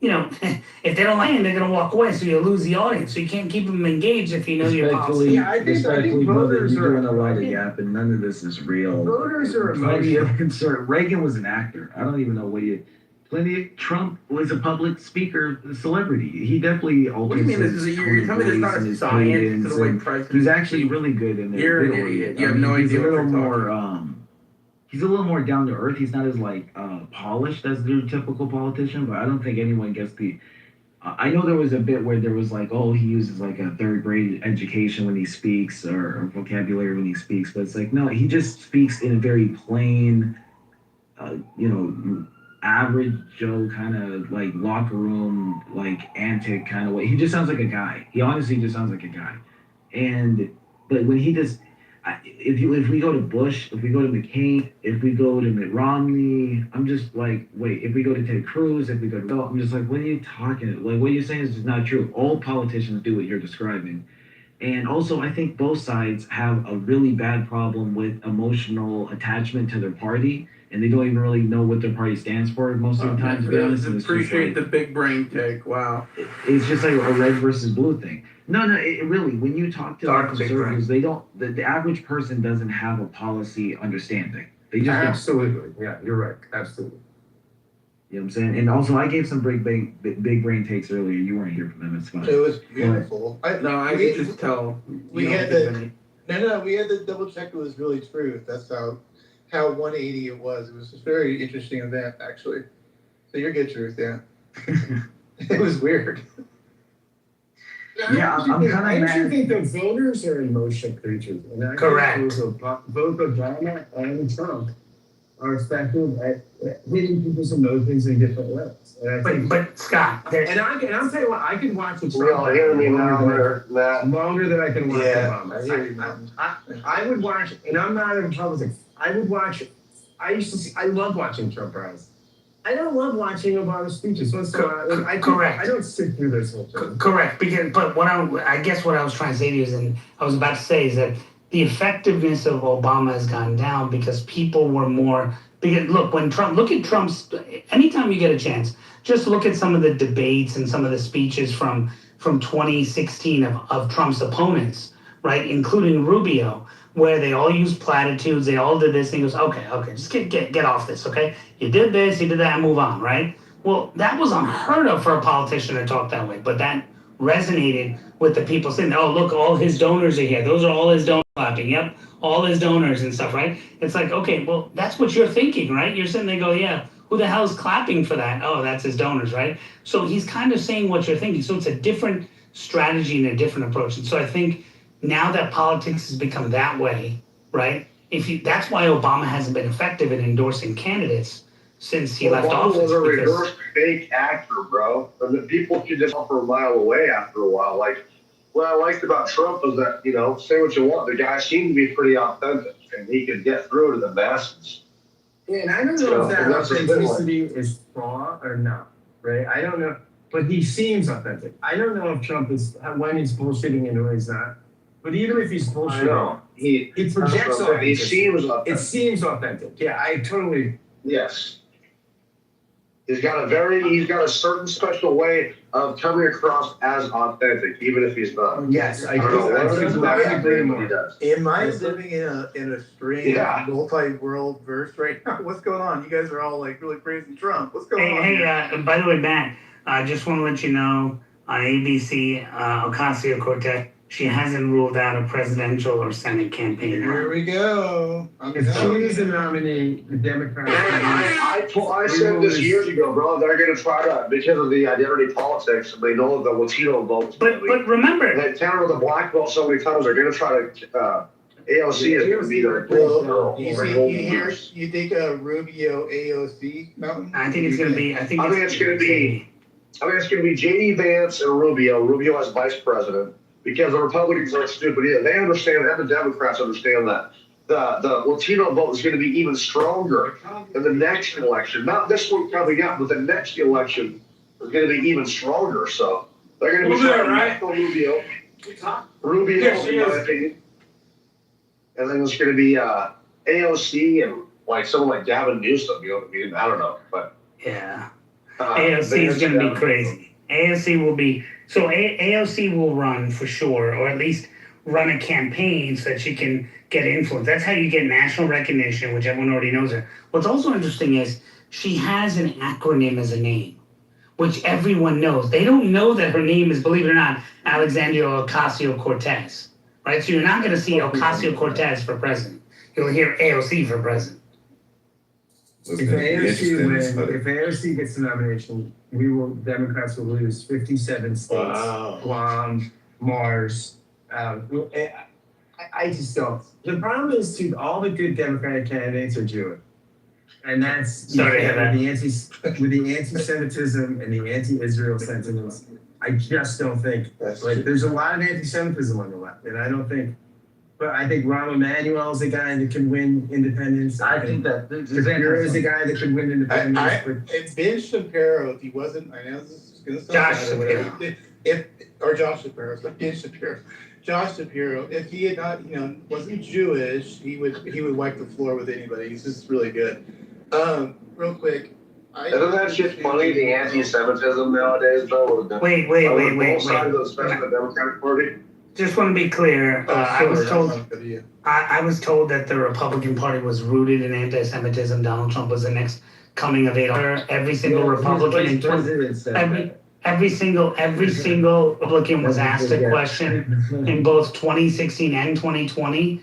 if they don't like it, they're going to walk away. So you lose the audience. So you can't keep them engaged if you know your policy. Yeah, I think voters are doing a lot of gap, and none of this is real. Voters are plenty of concern. Reagan was an actor. I don't even know what Trump was a public speaker, a celebrity. He definitely alters. What do you mean? You're telling me there's not a science to the way president? He's actually really good in it. You're an idiot. You have no idea what you're talking. He's a little more down to earth. He's not as polished as their typical politician, but I don't think anyone gets the. I know there was a bit where there was he uses a third grade education when he speaks or vocabulary when he speaks, but it's no, he just speaks in a very plain, average Joe kind of like locker room, like antic kind of way. He just sounds like a guy. He honestly just sounds like a guy. And but when he does, if we go to Bush, if we go to McCain, if we go to Mitt Romney, I'm just like, wait. If we go to Ted Cruz, if we go to Bill, I'm just like, what are you talking? Like what you're saying is just not true. All politicians do what you're describing. And also, I think both sides have a really bad problem with emotional attachment to their party, and they don't even really know what their party stands for most of the time, to be honest. And it's just Appreciate like, the big brain take. Wow. it's just like a red versus blue thing. No, it really, when you talk to Dark big conservatives, they don't, the average person doesn't have a policy understanding. They just don't. Absolutely, yeah, you're right, absolutely. You know what I'm saying? And also, I gave some big brain takes earlier. You weren't here for them. It's fine. It was beautiful. No, I we- can just tell. we you had don't give the- any- No, we had to double check it was really true. That's how 180 it was. It was a very interesting event, actually. So you're good, Truth, yeah. It was weird. Yeah, I'm I kind of actually mad. think that voters are emotional creatures. And I think Correct. Both Obama and Trump are effective at hitting people's emotions in different ways. And I think, But Scott, there's, and I'll tell you what, I can watch a We all Trump hear me now, longer Matt. than I can watch Yeah, Obama. I hear you, man. I would watch, and I'm not in politics. I would watch. I love watching Trump rallies. I don't love watching Obama's speeches. Correct. I don't sit through this whole thing. correct, because, but I guess what I was trying to say to you is, and I was about to say is that the effectiveness of Obama has gone down because people were more, because look at Trump's, anytime you get a chance, just look at some of the debates and some of the speeches from 2016 of Trump's opponents, right, including Rubio, where they all use platitudes, they all did this, and he goes, okay, just get off this, okay? You did this, you did that, move on, right? Well, that was unheard of for a politician to talk that way, but that resonated with the people saying, oh, look, all his donors are here. Those are all his donors clapping, yep, all his donors and stuff, right? It's like, okay, well, that's what you're thinking, right? You're sitting there, go, yeah, who the hell's clapping for that? Oh, that's his donors, right? So he's kind of saying what you're thinking. So it's a different strategy and a different approach. And so I think now that politics has become that way, right? That's why Obama hasn't been effective in endorsing candidates since he left Obama office. was a because- reverse fake actor, bro. And the people could just for a mile away after a while. Like, what I liked about Trump was that, say what you want, the guy seemed to be pretty authentic and he could get through to the masses. Yeah, and I don't know if that authenticity is flaw or not, right? I don't know, but he seems authentic. I don't know if Trump is when he's bullshitting and when he's not. But even if he's bullshitting, I know. He projects He authenticity. seems authentic. It seems authentic. Yeah, I totally. Yes. He's got a certain special way of coming across as authentic, even if he's not. Yes, I don't know what it is about him, but he does. Am I living in a strange Yeah. multi-world verse right now? What's going on? You guys are all like really praising Trump. What's going on? Hey, by the way, Matt, I just want to let you know on ABC, Ocasio-Cortez, she hasn't ruled out a presidential or Senate campaign. Here we go. If she is a nominee, the Democrats. I said this years ago, bro. They're going to try to, because of the identity politics, they know the Latino vote. But remember, They counter the black vote so many times. They're going to try to. AOC is going to be their Well, you think Rubio AOC mountain? I think it's going to be. I think it's going to be J.D. Vance and Rubio. Rubio as vice president. Because the Republicans aren't stupid either. They understand, and the Democrats understand that the Latino vote is going to be even stronger in the next election. Not this one coming up, but the next election is going to be even stronger. So they're going to be trying to Rubio. Rubio, in my opinion. And then it's going to be AOC and like someone like Gavin Newsom. I don't know, but yeah, AOC is going to be crazy. AOC will be. So AOC will run for sure, or at least run a campaign so that she can get influence. That's how you get national recognition, which everyone already knows her. What's also interesting is she has an acronym as a name, which everyone knows. They don't know that her name is, believe it or not, Alexandria Ocasio-Cortez, right? So you're not going to see Ocasio-Cortez for president. You'll hear AOC for president. If AOC gets the nomination, Democrats will lose 57 states. Wow. Guam, Mars. I just don't. The problem is, too, all the good Democratic candidates are Jewish. And that's Sorry to hear that. with the anti-Semitism and the anti-Israel sentiments. I just don't think like there's a lot of anti-Semitism on the left, and I don't think. But I think Rahm Emanuel's a guy that can win independence. I think that Shapiro is a guy that could win independence. It's Ben Shapiro. If he wasn't, I know this is going to sound Josh bad or whatever. Or Josh Shapiro, it's not Ben Shapiro. Josh Shapiro. If he had not, wasn't Jewish, he would wipe the floor with anybody. He's just really good. Real quick. Isn't that shit funny? The anti-Semitism nowadays, though. Wait. Both sides, especially the Democratic Party. Just want to be clear. I was told that the Republican Party was rooted in anti-Semitism. Donald Trump was the next coming of age. Every single Republican in every single Republican was asked a question in both 2016 and 2020.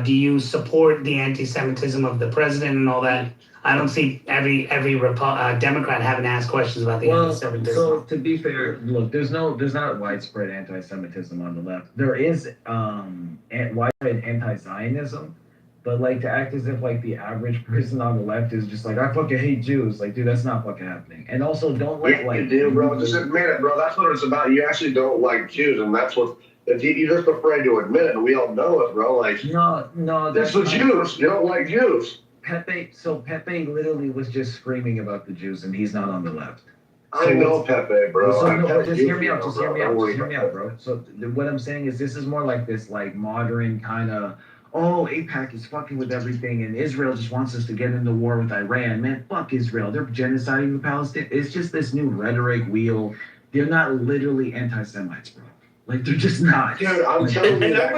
Do you support the anti-Semitism of the president and all that? I don't see every Democrat having asked questions about the anti-Semitism. So to be fair, look, there's not widespread anti-Semitism on the left. There is widespread anti-Zionism, but like to act as if like the average person on the left is just like I fucking hate Jews. Like, dude, that's not fucking happening. And also, don't let you do, bro. Just admit it, bro. That's what it's about. You actually don't like Jews, and that's what. If you're just afraid to admit it, and we all know it, bro. Like, no, that's the Jews. You don't like Jews. Pepe literally was just screaming about the Jews, and he's not on the left. I know Pepe, bro. So just hear me out, bro. So what I'm saying is this is more like this like modern kind of, AIPAC is fucking with everything, and Israel just wants us to get into war with Iran. Man, fuck Israel. They're genociding the Palestinians. It's just this new rhetoric wheel. They're not literally anti-Semites, bro. Like, they're just not. Dude, I'm telling you, I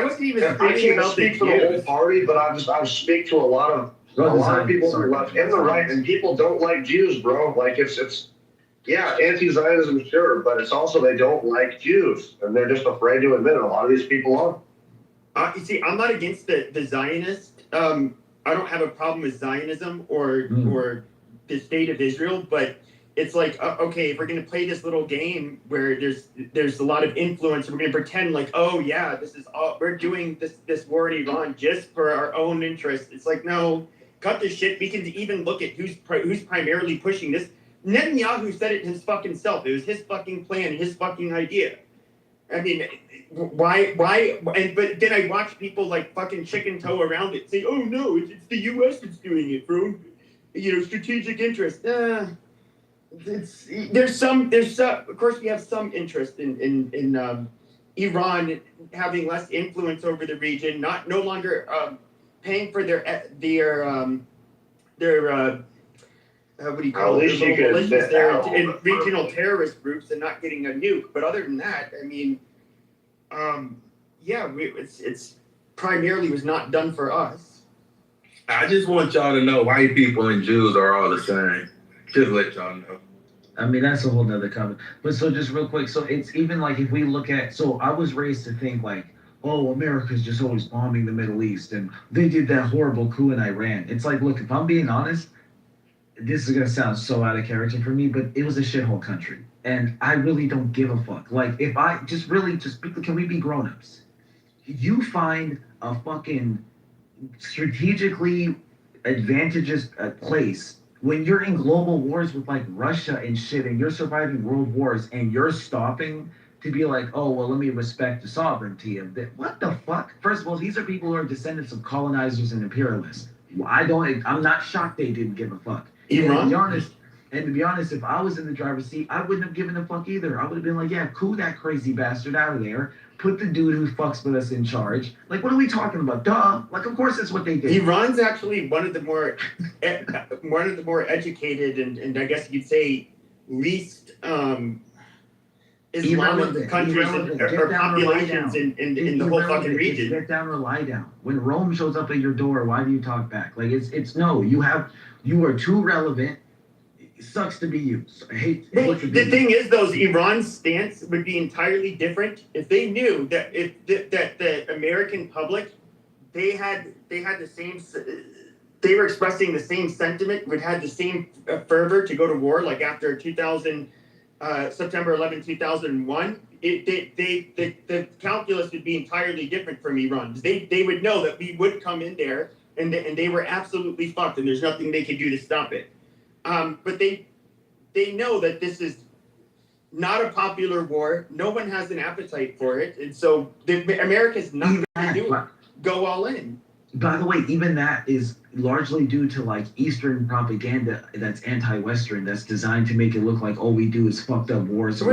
wasn't even speaking about the Jews. For the whole party, but I speak to a lot of people who are left and the right, and people don't like Jews, bro. Like it's anti-Zionism, sure, but it's also they don't like Jews, and they're just afraid to admit it. A lot of these people are. You see, I'm not against the Zionist. I don't have a problem with Zionism or the state of Israel, but it's like, okay, if we're going to play this little game where there's a lot of influence, we're going to pretend like, this is all, we're doing this war in Iran just for our own interest. It's like, no, cut this shit. We can even look at who's primarily pushing this. Netanyahu said it his fucking self. It was his fucking plan, his fucking idea. I mean, why? But then I watch people like fucking chicken toe around it, say, oh no, it's the U.S. that's doing it, bro. Strategic interest. There's some, of course we have some interest in Iran having less influence over the region, no longer paying for their what do you call it? Militias there in regional terrorist groups and not getting a nuke. But other than that, I mean, it's primarily was not done for us. I just want y'all to know white people and Jews are all the same. Just let y'all know. I mean, that's a whole nother comment. But so just real quick, so it's even like if we look at, so I was raised to think like, America's just always bombing the Middle East and they did that horrible coup in Iran. It's like, look, if I'm being honest, this is going to sound so out of character for me, but it was a shithole country. And I really don't give a fuck. Like, if I can we be grown-ups? You find a fucking strategically advantageous place when you're in global wars with like Russia and shit, and you're surviving world wars, and you're stopping to be like, let me respect the sovereignty of that. What the fuck? First of all, these are people who are descendants of colonizers and imperialists. I'm not shocked they didn't give a fuck. Iran? And to be honest, if I was in the driver's seat, I wouldn't have given a fuck either. I would have been like, yeah, coup that crazy bastard out of there. Put the dude who fucks with us in charge. Like, what are we talking about? Duh. Like, of course that's what they did. Iran's actually one of the more educated and I guess you'd say least Islamic countries or populations in the whole fucking region. Get down or lie down. When Rome shows up at your door, why do you talk back? Like, it's no. You are too relevant. It sucks to be you. I hate the thing is, though, Iran's stance would be entirely different if they knew that that the American public they had the same. They were expressing the same sentiment, would have the same fervor to go to war, like after September 11, 2001. The calculus would be entirely different from Iran. They would know that we would come in there and they were absolutely fucked, and there's nothing they could do to stop it. But they know that this is not a popular war. No one has an appetite for it, and so America's not going to go all in. By the way, even that is largely due to like Eastern propaganda that's anti-Western, that's designed to make it look like all we do is fucked up wars. No.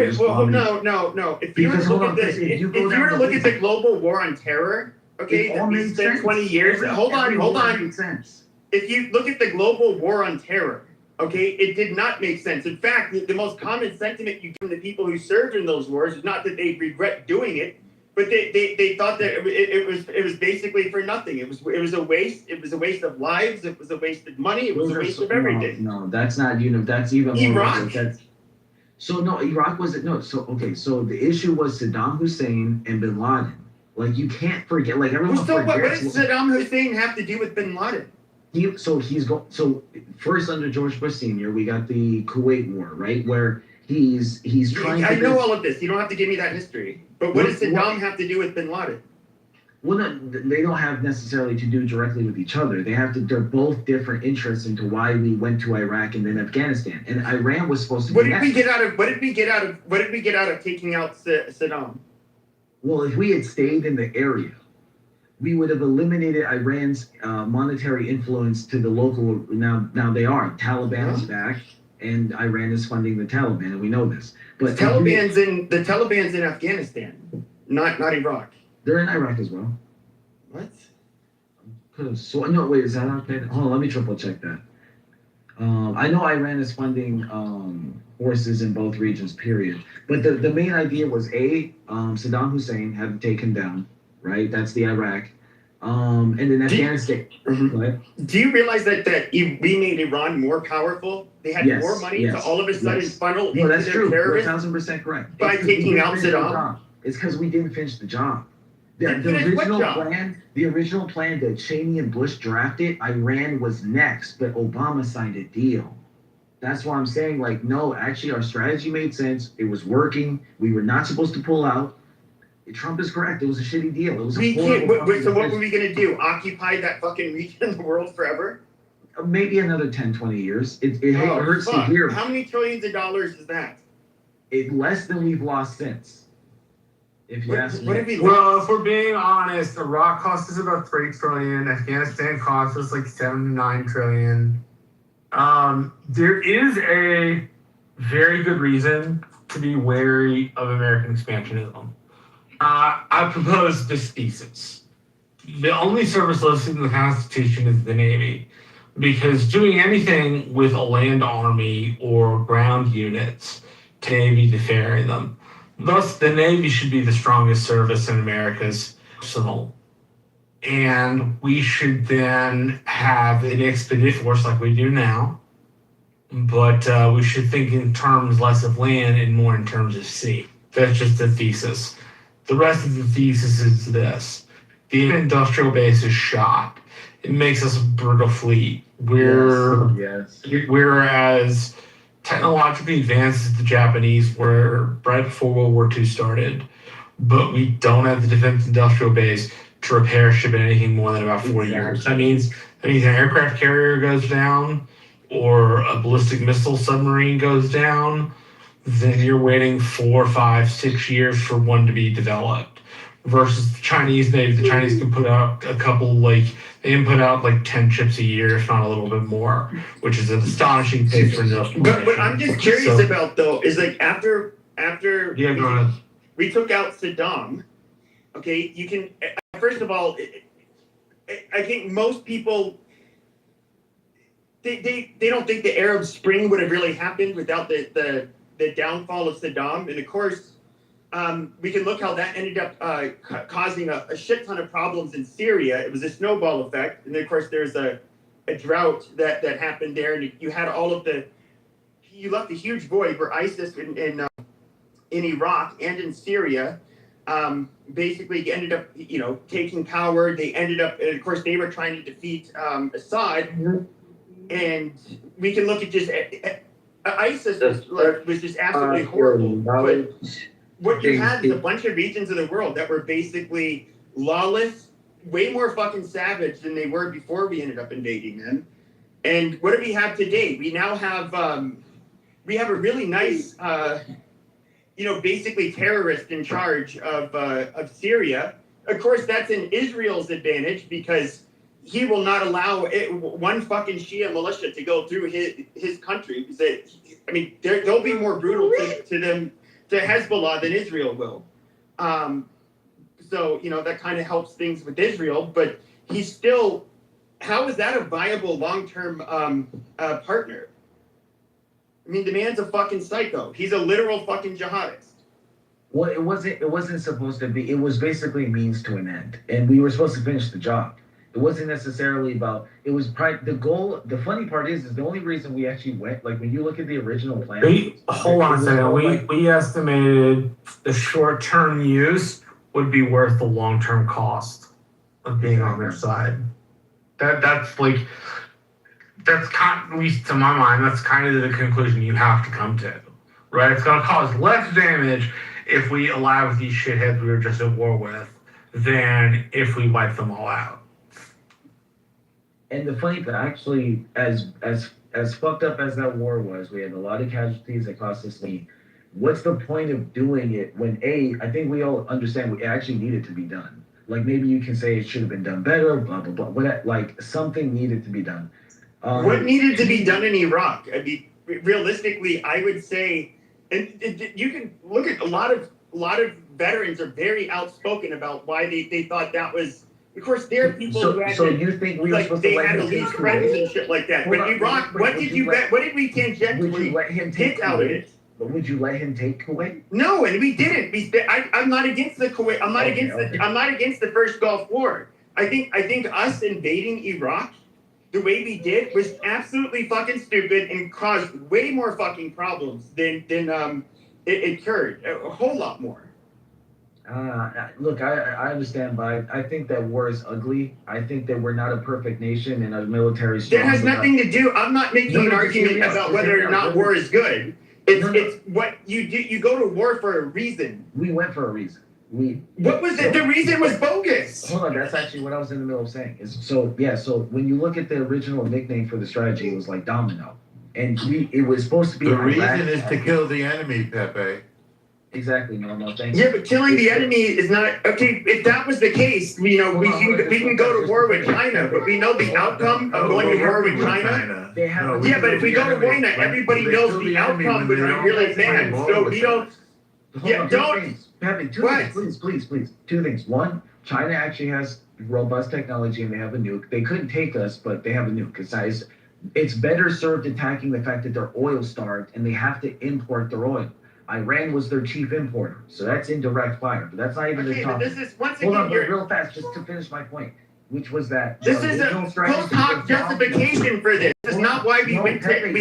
If you were to look at this, if you were to look at the global war on terror, okay, that we spent 20 years. Hold on. Sense. If you look at the global war on terror, okay, it did not make sense. In fact, the most common sentiment you give the people who served in those wars is not that they regret doing it, but they thought that it was basically for nothing. It was a waste. It was a waste of lives. It was a waste of money. It was a waste of everything. No, that's not that's even more. Iraq. So no, Iraq wasn't. No, so okay. So the issue was Saddam Hussein and Bin Laden. Like you can't forget. Like everyone forgets. What does Saddam Hussein have to do with Bin Laden? So first under George Bush Sr. we got the Kuwait War, right? Where he's trying. I know all of this. You don't have to give me that history. But what does Saddam have to do with Bin Laden? Well, no, they don't have necessarily to do directly with each other. They're both different interests into why we went to Iraq and then Afghanistan. And Iran was supposed to. What did we get out of taking out Saddam? Well, if we had stayed in the area, we would have eliminated Iran's monetary influence to the local. Now they are. Taliban is back, and Iran is funding the Taliban, and we know this. But the Taliban's in Afghanistan, not Iraq. They're in Iraq as well. What? So no, wait, is that okay? Hold on, let me triple check that. I know Iran is funding forces in both regions, period. But the main idea was Saddam Hussein had to take him down, right? That's the Iraq. And then Afghanistan. Do you realize that we made Iran more powerful? They had more money to all of a sudden funnel into that's their true. terrorists. 1,000% correct. By taking out Saddam. It's because we didn't finish the job. The original plan that Cheney and Bush drafted, Iran was next, but Obama signed a deal. That's why I'm saying, like, no, actually our strategy made sense. It was working. We were not supposed to pull out. Trump is correct. It was a shitty deal. It was so what were we going to do? Occupy that fucking region of the world forever? Maybe another 10, 20 years. It hurts to hear. How many trillions of dollars is that? Less than we've lost since. If you ask me. Well, if we're being honest, Iraq cost us about $3 trillion. Afghanistan cost us like $7 to $9 trillion. There is a very good reason to be wary of American expansionism. I propose this thesis. The only service listed in the Constitution is the Navy, because doing anything with a land army or ground units, Navy to ferry them. Thus, the Navy should be the strongest service in America's arsenal. And we should then have an expedition force like we do now. But we should think in terms less of land and more in terms of sea. That's just the thesis. The rest of the thesis is this. The industrial base is shot. It makes us a brittle fleet. Whereas technologically advanced as the Japanese were right before World War II started, but we don't have the defense industrial base to repair ship in anything more than about 4 years. That means an aircraft carrier goes down or a ballistic missile submarine goes down, then you're waiting 4, 5, 6 years for one to be developed. Versus the Chinese Navy, the Chinese can put out a couple, they can put out 10 ships a year, if not a little bit more, which is an astonishing pace for industrial. But what I'm just curious about though is after we took out Saddam, okay, you can first of all, I think most people they don't think the Arab Spring would have really happened without the downfall of Saddam, and of course. We can look how that ended up causing a shit ton of problems in Syria. It was a snowball effect. And then, of course, there's a drought that happened there. And you had you left a huge void where ISIS in Iraq and in Syria basically ended up, taking power. They ended up, and of course, they were trying to defeat Assad. And we can look at just ISIS was just absolutely horrible. But what you had is a bunch of regions of the world that were basically lawless, way more fucking savage than they were before we ended up invading them. And what do we have today? We now have we have a really nice basically terrorist in charge of Syria. Of course, that's in Israel's advantage because he will not allow one fucking Shia militia to go through his country. I mean, they'll be more brutal to Hezbollah than Israel will. So, that kind of helps things with Israel, but he's still, how is that a viable long-term partner? I mean, the man's a fucking psycho. He's a literal fucking jihadist. Well, it wasn't supposed to be. It was basically a means to an end, and we were supposed to finish the job. It wasn't necessarily about. It was the goal. The funny part is the only reason we actually went. Like when you look at the original plan. Hold on a second. We estimated the short-term use would be worth the long-term cost of being on their side. That's kind, at least to my mind, that's kind of the conclusion you have to come to, right? It's going to cause less damage if we allow these shitheads we were just at war with than if we wipe them all out. And the funny thing, actually, as fucked up as that war was, we had a lot of casualties that cost us money. What's the point of doing it when I think we all understand it actually needed to be done. Like maybe you can say it should have been done better, blah blah blah. Like something needed to be done. What needed to be done in Iraq? I mean, realistically, I would say, and you can look at a lot of veterans are very outspoken about why they thought that was. Of course, there are people who had you think we were supposed they to let had him to lose take friends Kuwait? and shit like that. But Iraq, what did we tangentially take out of it? But would you let him take Kuwait? No, and we didn't. I'm not against the Kuwait. I'm not against the first Gulf War. I think us invading Iraq the way we did was absolutely fucking stupid and caused way more fucking problems than it cured. A whole lot more. Look, I understand, but I think that war is ugly. I think that we're not a perfect nation and our military is strong. That has nothing to do. I'm not making an argument about whether or not war is good. It's what you do. You go to war for a reason. We went for a reason. What was it? The reason was bogus. Hold on, that's actually what I was in the middle of saying. So when you look at the original nickname for the strategy, it was like domino, and it was supposed to be. The reason is to kill the enemy, Pepe. Exactly, no, thank you. Yeah, but killing the enemy is not okay. If that was the case, we can go to war with China, but we know the outcome of going to war with China. Yeah, but if we go to war, everybody knows the outcome would be really bad. So we don't. Yeah, don't. Pepe, two things, please. Two things. One, China actually has robust technology and they have a nuke. They couldn't take us, but they have a nuke. It's better served attacking the fact that they're oil starved and they have to import their oil. Iran was their chief importer, so that's indirect fire. But that's not even the topic. This is once again. Hold on, but real fast, just to finish my point, which was that this is a post hoc justification for this. This is not why we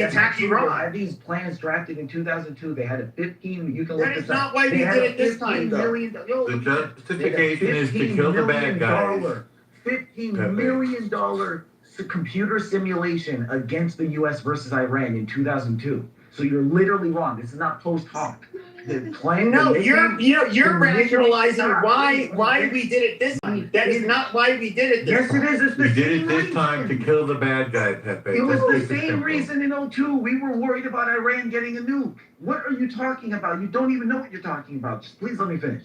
attacked Iran. They had these plans drafted in 2002. They had a 15. You can look that this is not up. why we did it this time, though. The justification is to kill the bad guys. $15 million computer simulation against the U.S. versus Iran in 2002. So you're literally wrong. This is not post hoc. No, you're rationalizing why we did it this time. That is not why we did it this time. Yes, it is. We did it this time to kill the bad guy, Pepe. It was the same reason in 2002. We were worried about Iran getting a nuke. What are you talking about? You don't even know what you're talking about. Just please let me finish.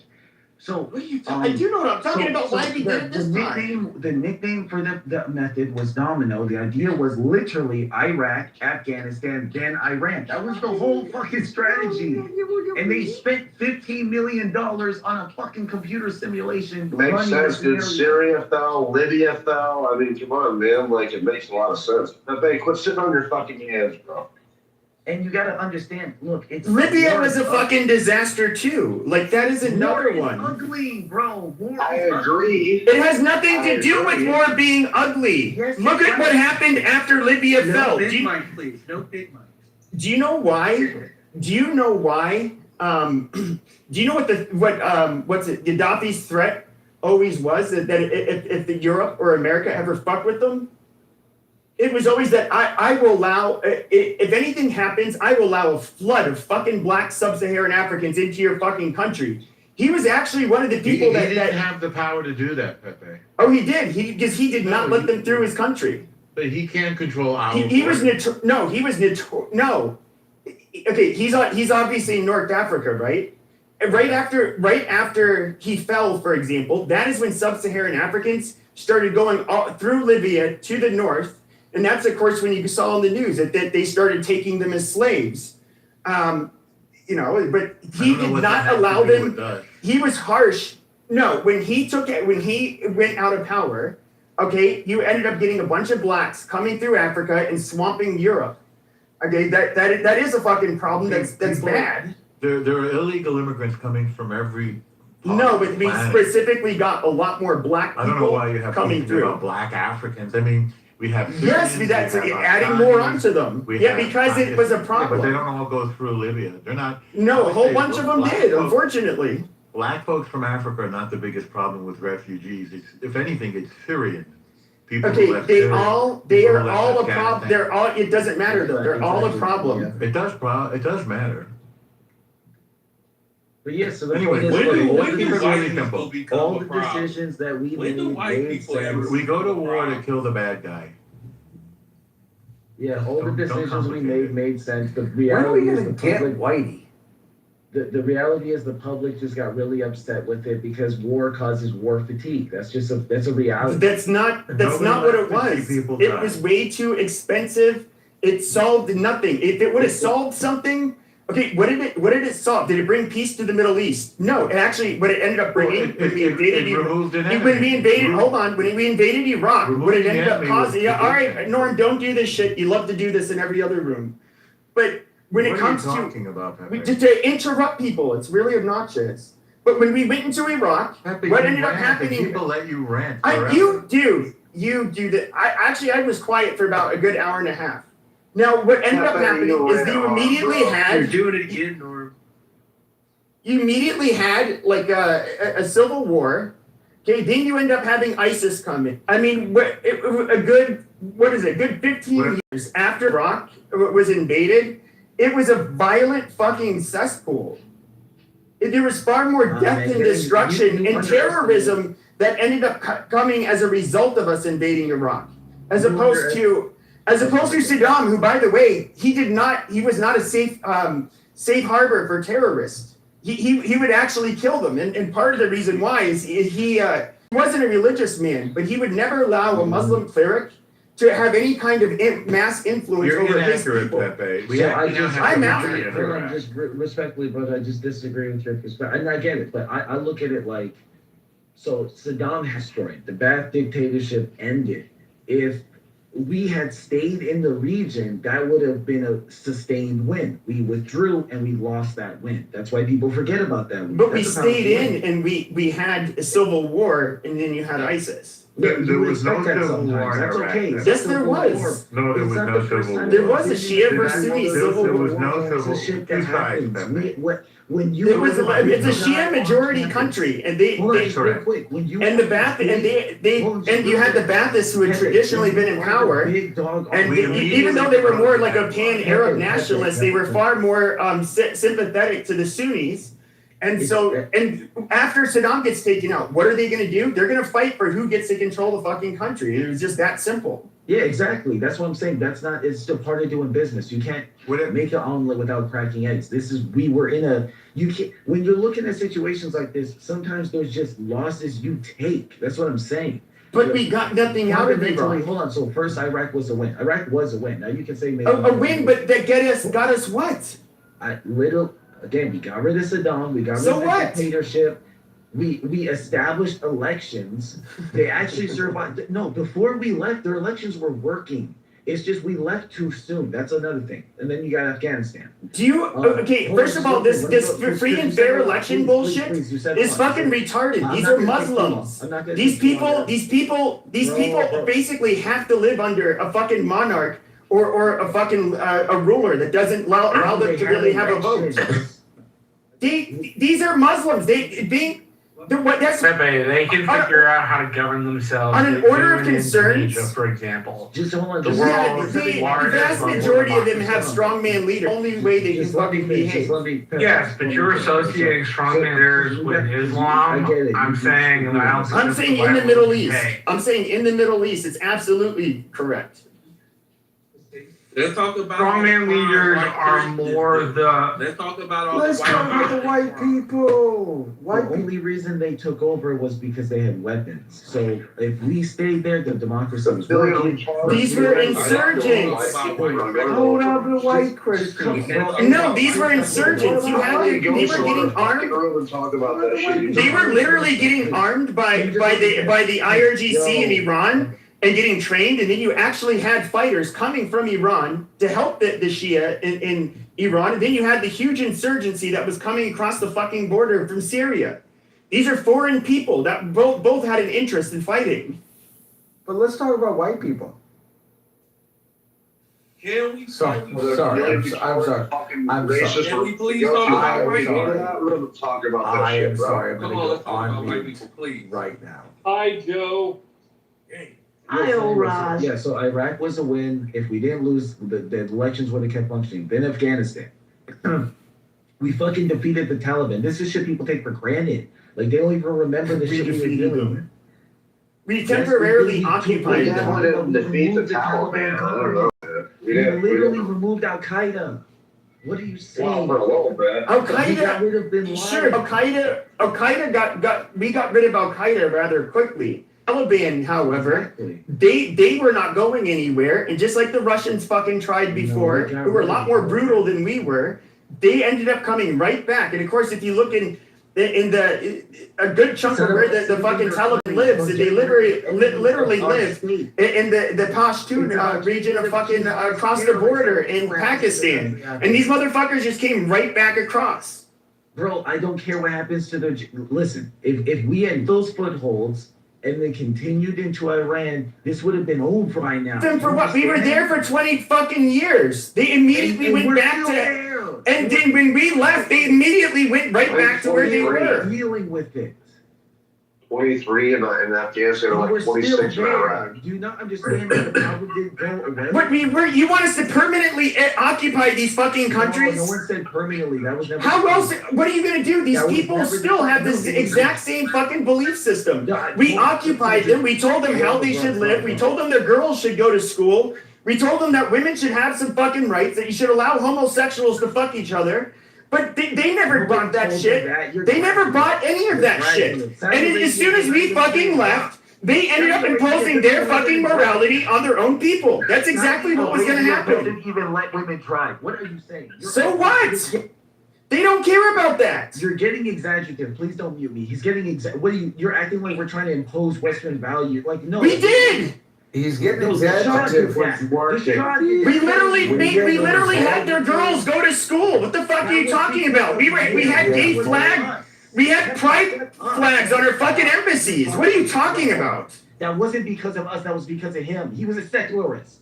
So I do know what I'm talking about. Why we did it this time? The nickname for the method was domino. The idea was literally Iraq, Afghanistan, then Iran. That was the whole fucking strategy. And they spent $15 million on a fucking computer simulation. Makes sense, dude. Syria fell, Libya fell. I mean, come on, man. Like, it makes a lot of sense. Pepe, quit sitting on your fucking hands, bro. And you gotta understand, look, it's Libya was a fucking disaster too. Like that is another one. Ugly, bro. I agree. It has nothing to do with war being ugly. Yes, look at what happened after Libya fell. Big mic, please. No big mic. Do you know why? Do you know why? Do you know what Gaddafi's threat always was? That if Europe or America ever fuck with them, it was always that I will allow, if anything happens, I will allow a flood of fucking black sub-Saharan Africans into your fucking country. He was actually one of the He people didn't have the power to do that, Pepe. Oh, he did. Because he did not let them through his country. But he can't control our. He was no. Okay, he's obviously in North Africa, right? And right after he fell, for example, that is when sub-Saharan Africans started going all through Libya to the north, and that's of course when you saw in the news that they started taking them as slaves. You know, but he did not allow them. He was harsh. No, when he went out of power, okay, you ended up getting a bunch of blacks coming through Africa and swamping Europe. Okay, that is a fucking problem. That's bad. There are illegal immigrants coming from every. No, but we specifically got a lot more black people. I don't know why you have coming through. About black Africans. I mean, we have. Yes, that's adding more onto them. Yeah, because it was a problem. Yeah, but they don't all go through Libya. They're not. No, a whole bunch of them did, unfortunately. Black folks from Africa are not the biggest problem with refugees. It's, if anything, it's Syrian. People okay, they are all a problem. They're all. It doesn't matter though. They're all a problem. It does matter. But yes, so the anyway, point is, all the problem? decisions that we made sense. We go to war to kill the bad guy. Yeah, all the decisions we made sense. The When are reality we is gonna the get public. Whitey? The reality is the public just got really upset with it because war causes war fatigue. That's a reality. That's not what it was. It was way too expensive. It solved nothing. If it would have solved something, okay, what did it solve? Did it bring peace to the Middle East? No, it actually what it ended up bringing when we invaded Iraq, what it ended up causing. Yeah, all right, Norm, don't do this shit. You love to do this in every other room, but. When it comes to interrupt people, it's really obnoxious. But when we went into Iraq, what ended up happening? People let you rant. You do that. I was quiet for about a good hour and a half. Now, what ended up happening is you immediately had. You're doing it again, Norm. You immediately had like a civil war. Okay, then you end up having ISIS coming. I mean, a good 15 years after Iraq was invaded. It was a violent fucking cesspool. There was far more death and destruction and terrorism that ended up coming as a result of us invading Iraq, as opposed to Saddam, who, by the way, he was not a safe harbor for terrorists. He would actually kill them, and part of the reason why is he wasn't a religious man, but he would never allow a Muslim cleric to have any kind of mass influence over his people. Pepe. I'm accurate. Just respectfully, brother, I just disagree with your perspective. And I get it, but I look at it like, so Saddam has destroyed. The Ba'ath dictatorship ended. If we had stayed in the region, that would have been a sustained win. We withdrew and we lost that win. That's why people forget about that win. But we stayed in and we had a civil war, and then you had ISIS. There was no civil war in That's Iraq. okay. Yes, there was. No, there was no civil war. There was a Shia versus Sunni civil war. There was no civil war. Shit that happens. When you it's a Shia majority country, and they real quick. When you and the Ba'ath and you had the Baathists who had traditionally been in power, and even though they were more like a pan-Arab nationalist, they were far more sympathetic to the Sunnis. And so, and after Saddam gets taken out, what are they going to do? They're going to fight for who gets to control the fucking country. It was just that simple. Yeah, exactly. That's what I'm saying. It's still part of doing business. You can't make an omelet without cracking eggs. When you're looking at situations like this, sometimes there's just losses you take. That's what I'm saying. But we got nothing out of Iraq. Hold on. So first, Iraq was a win. Iraq was a win. Now you can say maybe a win, but that got us what? Again, we got rid of Saddam. We got rid of the dictatorship. We established elections. They actually survived. No, before we left, their elections were working. It's just we left too soon. That's another thing. And then you got Afghanistan. Do you first of all, this free and fair election bullshit is fucking retarded. These are Muslims. These people basically have to live under a fucking monarch or a fucking a ruler that doesn't allow them to really have a vote. These are Muslims. That's Pepe, they can figure out how to govern themselves. on an They're order of doing it in concerns. Tunisia, for example. Just hold on. The Just Yeah, world's the largest vast Muslim majority of them democracy. have strongman leaders. Only way they can Just let me fucking finish. behave. Just let me finish. Yes, but you're associating strongman leaders with Islam. I get it. I'm saying, and I don't think I'm that's saying the in the Bible Middle is East. okay. I'm saying in the Middle East, it's absolutely correct. Let's talk about Strongman leaders are more the. Let's talk about all Let's the talk about the white people. White The only reason they took over was because they had weapons. So if we stayed there, the democracy was working. These were insurgents. Hold up the white Christians. No, these were insurgents. You had to, they were getting armed. Talk about that shit. They were literally getting armed by the IRGC in Iran and getting trained, and then you actually had fighters coming from Iran to help the Shia in Iran, and then you had the huge insurgency that was coming across the fucking border from Syria. These are foreign people that both had an interest in fighting. But let's talk about white people. Can we? Sorry. I'm sorry. I'm Racist. Can we please Go talk to about the- white go to people? that room and talk about that I shit, am bro. sorry. I'm Come gonna on, go let's talk about on white mute people, please. right now. Hi, Joe. Yeah, so Iraq was a win. If we didn't lose, the elections would have kept functioning. Then Afghanistan. We fucking defeated the Taliban. This is shit people take for granted. Like, they don't even remember the shit we were defeated dealing them. with. We temporarily occupied We them. didn't defeat the Taliban. I don't know. We literally removed Al Qaeda. What are you saying? For a little bit. Al We got Qaeda, rid of Bin Laden. sure, Al Qaeda we got rid of Al Qaeda rather quickly. Taliban, however, Exactly. they were not going anywhere, and just like the Russians fucking tried before, they got who were a rid lot of more them. brutal than we were, they ended up coming right back. And of course, if you look in a good chunk of where the fucking Taliban lives, they literally live in the Pashtun region of fucking across the border in Pakistan, and these motherfuckers just came right back across. Bro, I don't care what happens to the. Listen, if we had those footholds and they continued into Iran, this would have been over by now. Then for what? We were there for 20 fucking years. They immediately And went we're back still to. there. And then when we left, they immediately went right back to where they were. Dealing with it. 23 in Afghanistan, And like we're still 26 in there. Iraq. Do you not understand that the power didn't go away? But you want us to permanently occupy these fucking countries? No one said permanently. That was never. How else? What are you gonna do? These That was people never still have the- this no, exact same fucking belief system. No, We occupied them. We told them how they should live. We told them their girls should go to school. We told them that women should have some fucking rights. That you should allow homosexuals to fuck each other. But they never brought that shit. They never brought any of that shit. And as soon as we fucking left, they ended up imposing their fucking morality on their own people. That's exactly what was gonna happen. Didn't even let women drive. What are you saying? So what? They don't care about that. You're getting exaggerative. Please don't mute me. He's getting What are you? You're acting like we're trying to impose Western value. Like no. We did. He's getting No, exaggerative Sean, with working. We literally had their girls go to school. What the fuck are you talking about? We had gay flag. We had pride flags on our fucking embassies. What are you talking about? That wasn't because of us. That was because of him. He was a secularist.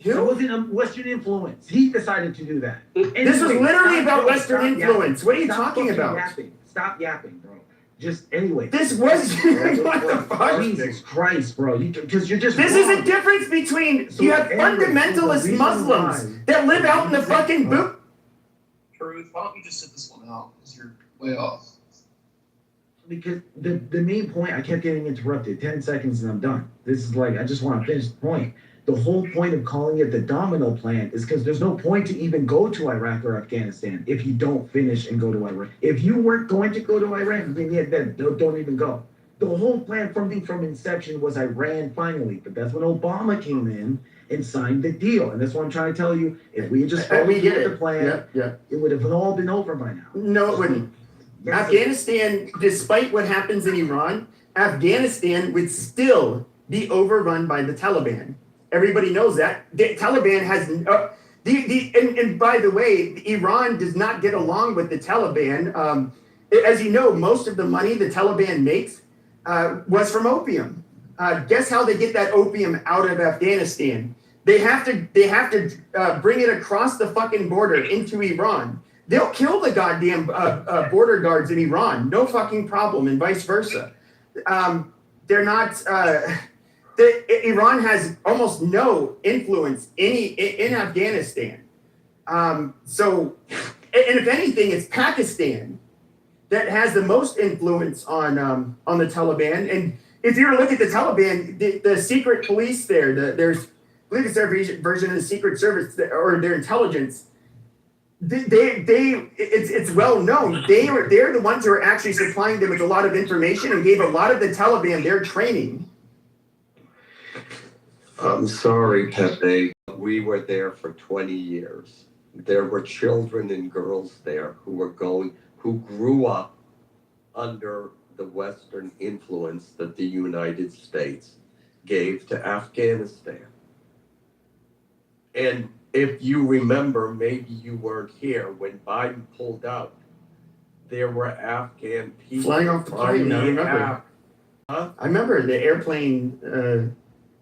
Who? It wasn't a Western influence. He decided to do that. This was literally about Western influence. What are you talking about? Stop yapping, bro. Just anyway. This was what the fuck? Jesus Christ, bro. Because you're just. This is a difference between you have fundamentalist Muslims that live out in the fucking boot. Truth, why don't you just sit this one out? Because you're way off. Because the main point, I kept getting interrupted. 10 seconds and I'm done. This is like, I just want to finish the point. The whole point of calling it the domino plan is because there's no point to even go to Iraq or Afghanistan if you don't finish and go to Iraq. If you weren't going to go to Iran, then don't even go. The whole plan from inception was Iran finally, but that's when Obama came in and signed the deal. And that's what I'm trying to tell you. If we had just followed the plan, it would have all been over by now. No, it wouldn't. Afghanistan, despite what happens in Iran, Afghanistan would still be overrun by the Taliban. Everybody knows that. The Taliban has and by the way, Iran does not get along with the Taliban. As you know, most of the money the Taliban makes was from opium. Guess how they get that opium out of Afghanistan? They have to bring it across the fucking border into Iran. they'll kill the goddamn border guards in Iran, no fucking problem, and vice versa. They're not. Iran has almost no influence in Afghanistan. So, and if anything, it's Pakistan that has the most influence on the Taliban. And if you were to look at the Taliban, the secret police there's, I believe it's their version of the Secret Service or their intelligence. It's well known. They're the ones who are actually supplying them with a lot of information and gave a lot of the Taliban their training. I'm sorry, Pepe. We were there for 20 years. There were children and girls there who grew up under the Western influence that the United States gave to Afghanistan. And if you remember, maybe you weren't here when Biden pulled out, there were Afghan people Flying off the plane, I remember. Huh? I remember the airplane,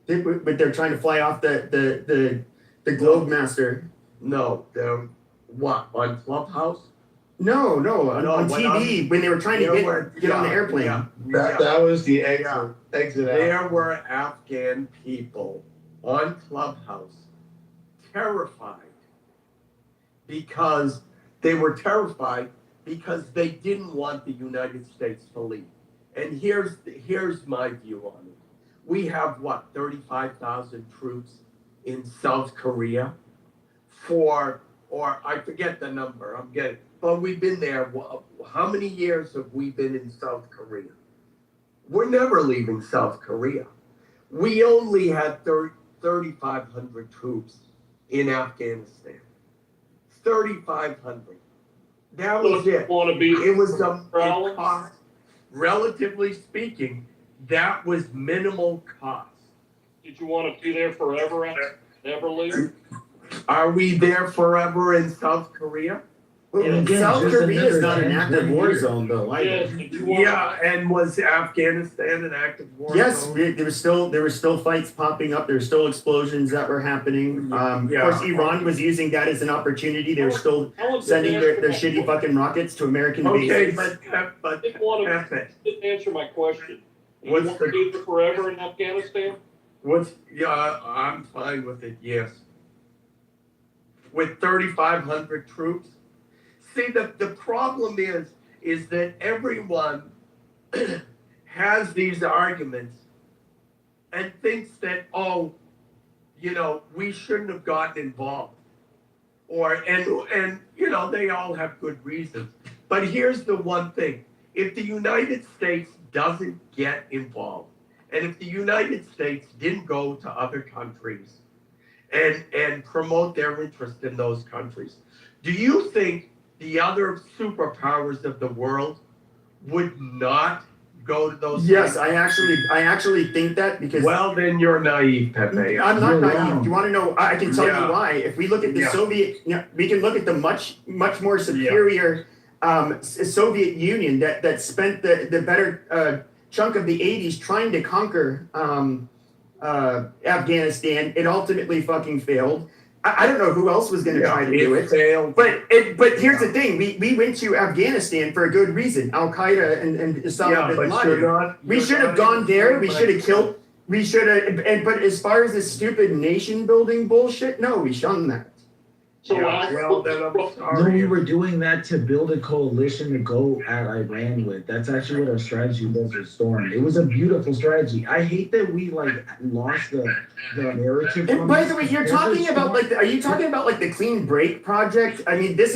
but they're trying to fly off the Globemaster. No, what, on Clubhouse? No, on TV when they were trying to get on the airplane. That was the exit out. There were Afghan people on Clubhouse terrified because they they didn't want the United States to leave. And here's my view on it. We have 35,000 troops in South Korea or I forget the number, but we've been there. How many years have we been in South Korea? We're never leaving South Korea. We only had 3,500 troops in Afghanistan. 3,500. That was it. It was a cost. Relatively speaking, that was minimal cost. Did you want to be there forever and never leave? Are we there forever in South Korea? Well, South Korea is not an active war zone, though. And was Afghanistan an active war yes, zone? Yes, there were still fights popping up. There were still explosions that were happening. Of course, Iran was using that as an opportunity. They were still sending their shitty fucking rockets to American bases. But didn't answer my question. Do you want to be there forever in Afghanistan? I'm fine with it. Yes. With 3,500 troops. See, the problem is that everyone has these arguments and thinks that, we shouldn't have gotten involved. And they all have good reasons. But here's the one thing. If the United States doesn't get involved, and if the United States didn't go to other countries and promote their interest in those countries, do you think the other superpowers of the world would not go to those? Yes, I actually think that because. Well, then you're naive, Pepe. I'm not naive. Do you want to know? I can tell you why. If we look at the Soviet, we can look at the much more superior Soviet Union that spent the better chunk of the 80s trying to conquer Afghanistan. It ultimately fucking failed. I don't know who else was going to try to do it. Failed. But here's the thing: we went to Afghanistan for a good reason. Al Qaeda and Osama bin Laden. We should have gone there. We should have killed. We should have. But as far as this stupid nation building bullshit, no, we shunned that. So No, we were doing that to build a coalition to go at Iran with. That's actually what our strategy was with Storm. It was a beautiful strategy. I hate that we lost the narrative. And by the way, you're talking about are you talking about the Clean Break project? I mean, this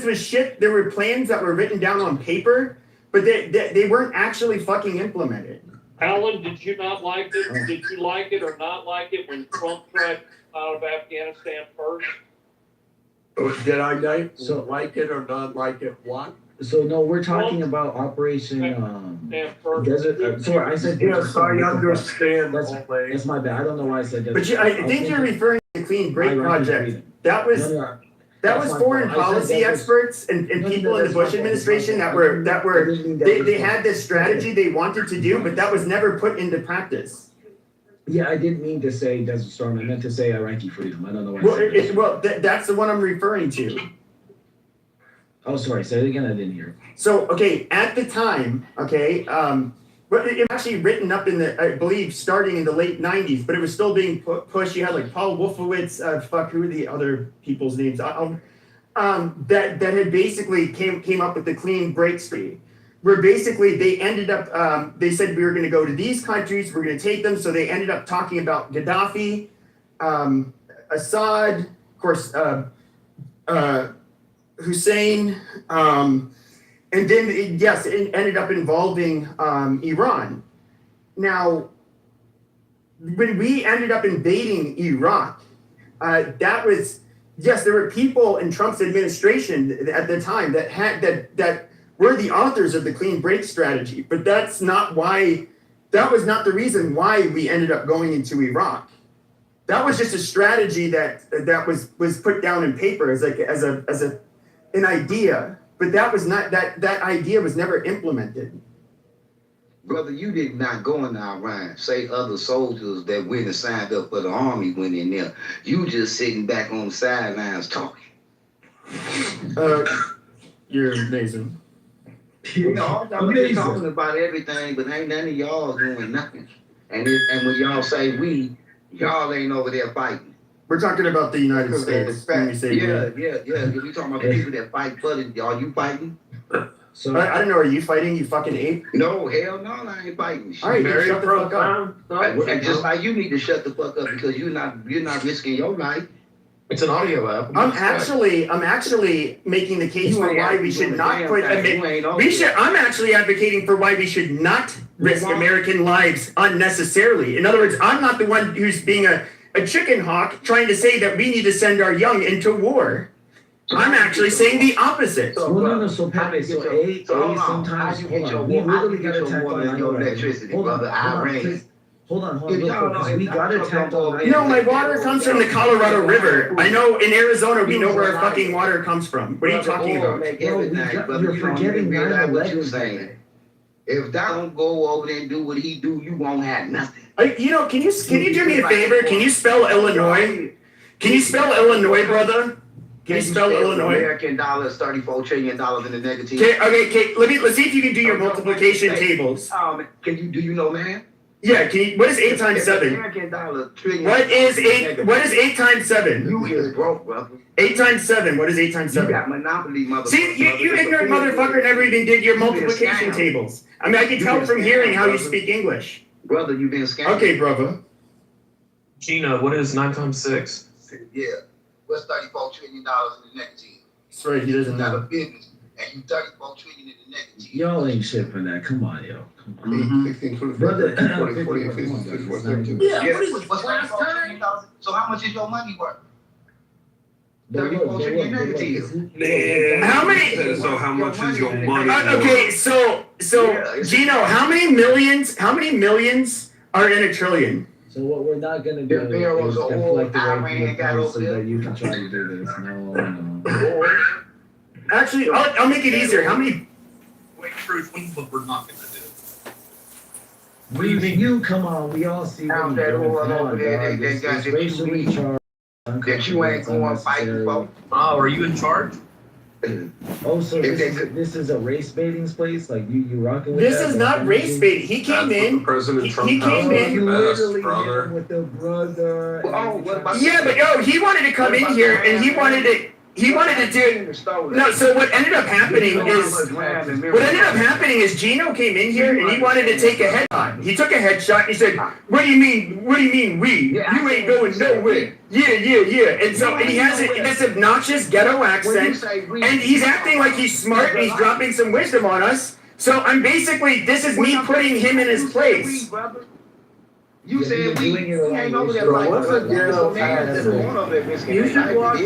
was shit. There were plans that were written down on paper, but they weren't actually fucking implemented. Alan, did you not like it? Did you like it or not like it when Trump tried out of Afghanistan first? Did I like it or not like it? What? So no, we're talking about Operation Desert. Sorry, I said. Yes, I understand. That's my bad. I don't know why I said Desert. But I think you're referring to the Clean Break project. That was foreign policy experts and people in the Bush administration that were they had this strategy they wanted to do, but that was never put into practice. Yeah, I didn't mean to say Desert Storm. I meant to say Iraqi Freedom. I don't know why. That's the one I'm referring to. Oh, sorry, say it again, I didn't hear. So, okay, at the time, okay, but it was actually written up in the, I believe, starting in the late 90s, but it was still being pushed. You had like Paul Wolfowitz, who are the other people's names? That had basically came up with the clean break speed, where basically they ended up, they said we were going to go to these countries, we're going to take them. So they ended up talking about Gaddafi, Assad, of course, Hussein, and then it ended up involving Iran. Now, when we ended up invading Iraq, that was, yes, there were people in Trump's administration at the time that had that were the authors of the clean break strategy, but that was not the reason why we ended up going into Iraq. That was just a strategy that was put down in paper as an idea, but that idea was never implemented. Brother, you did not go in Iran. Say other soldiers that went and signed up for the army went in there. You just sitting back on the sidelines talking. You're amazing. You know, I'm just talking about everything, but ain't none of y'all doing nothing. And when y'all say we, y'all ain't over there fighting. We're talking about the United States. When we say yeah. We talking about the people that fight for it. Are you fighting? So I don't know. Are you fighting? You fucking ape? No, hell no, I ain't fighting. All right, then shut the fuck up. And just like you need to shut the fuck up because you're not risking your life. It's an audio app. I'm actually making the case for why we should not put. I'm actually advocating for why we should not risk American lives unnecessarily. In other words, I'm not the one who's being a chicken hawk trying to say that we need to send our young into war. I'm actually saying the opposite. So Pepe, sometimes, hold on, we literally got attacked on 9/11. Hold on, we got attacked on 9/11. No, my water comes from the Colorado River. I know in Arizona we know where our fucking water comes from. What are you talking about? You're forgetting 9/11. If that don't go over there and do what he do, you won't have nothing. Can you do me a favor? Can you spell Illinois? Can you spell Illinois, brother? Can you spell Illinois? American dollars, $34 trillion in the negative. Okay. Let's see if you can do your multiplication tables. Do you know, man? Yeah. What is 8 times 7? American dollar trillion. What is 8 times 7? You is broke, brother. 8 times 7. What is 8 times 7? You got monopoly, motherfucker. See, you ignorant motherfucker never even did your multiplication tables. I mean, I can tell from hearing how you speak English. Brother, you been scammed. Okay, brother. Gina, what is 9 times 6? Yeah. What's $34 trillion in the negative? That's right, he doesn't know. know. A business, and you $34 trillion in the negative. Y'all ain't shit for that. Come on, yo. Mm-hmm. 16, 24, Brother, 40, 40, 54, 32. Yeah, what is this, last time? So how much is your money worth? Man, how many? So how much is your money? Okay, so Gino, how many millions are in a trillion? So what we're not gonna do is deflect away from the point so that you can try to do this. No. Actually, I'll make it easier. How many? Wait, Truth, what we're not gonna do. You come on, we all see what you're doing. Come on, dog. It's racially charged. That you ain't going fighting for. Oh, are you in charge? Oh, so this is a race baiting place? Like you rocking with This that? is not race baiting. He came in. President Trump he came in. You literally hit him with the brother. Yeah, but he wanted to come in here and he wanted to do. No, so what ended up happening is Gino came in here and he wanted to take a headshot. He took a headshot and he said, "What do you mean? What do you mean we? You ain't going nowhere." Yeah. And so he has this obnoxious ghetto accent and he's acting like he's smart and he's dropping some wisdom on us. So this is me putting him in his place. You said we ain't over there like what's a ghetto accent? You should watch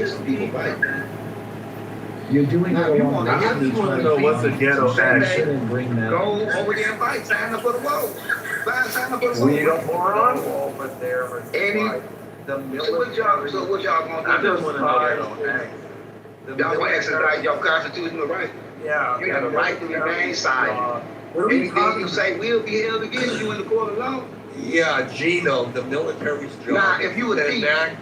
You're doing it along. I just want to know what's a ghetto action. Go over there and fight. Sign up for the wall. Sign up for the wall. We don't want to but there was the military. So what y'all gonna do? I just want to know ghetto Y'all gonna exercise your constitutional right. Yeah. You have a right to remain silent. Anything you say will be held against you in the court of law. Yeah, Gino, the military's job Now, if you would to enact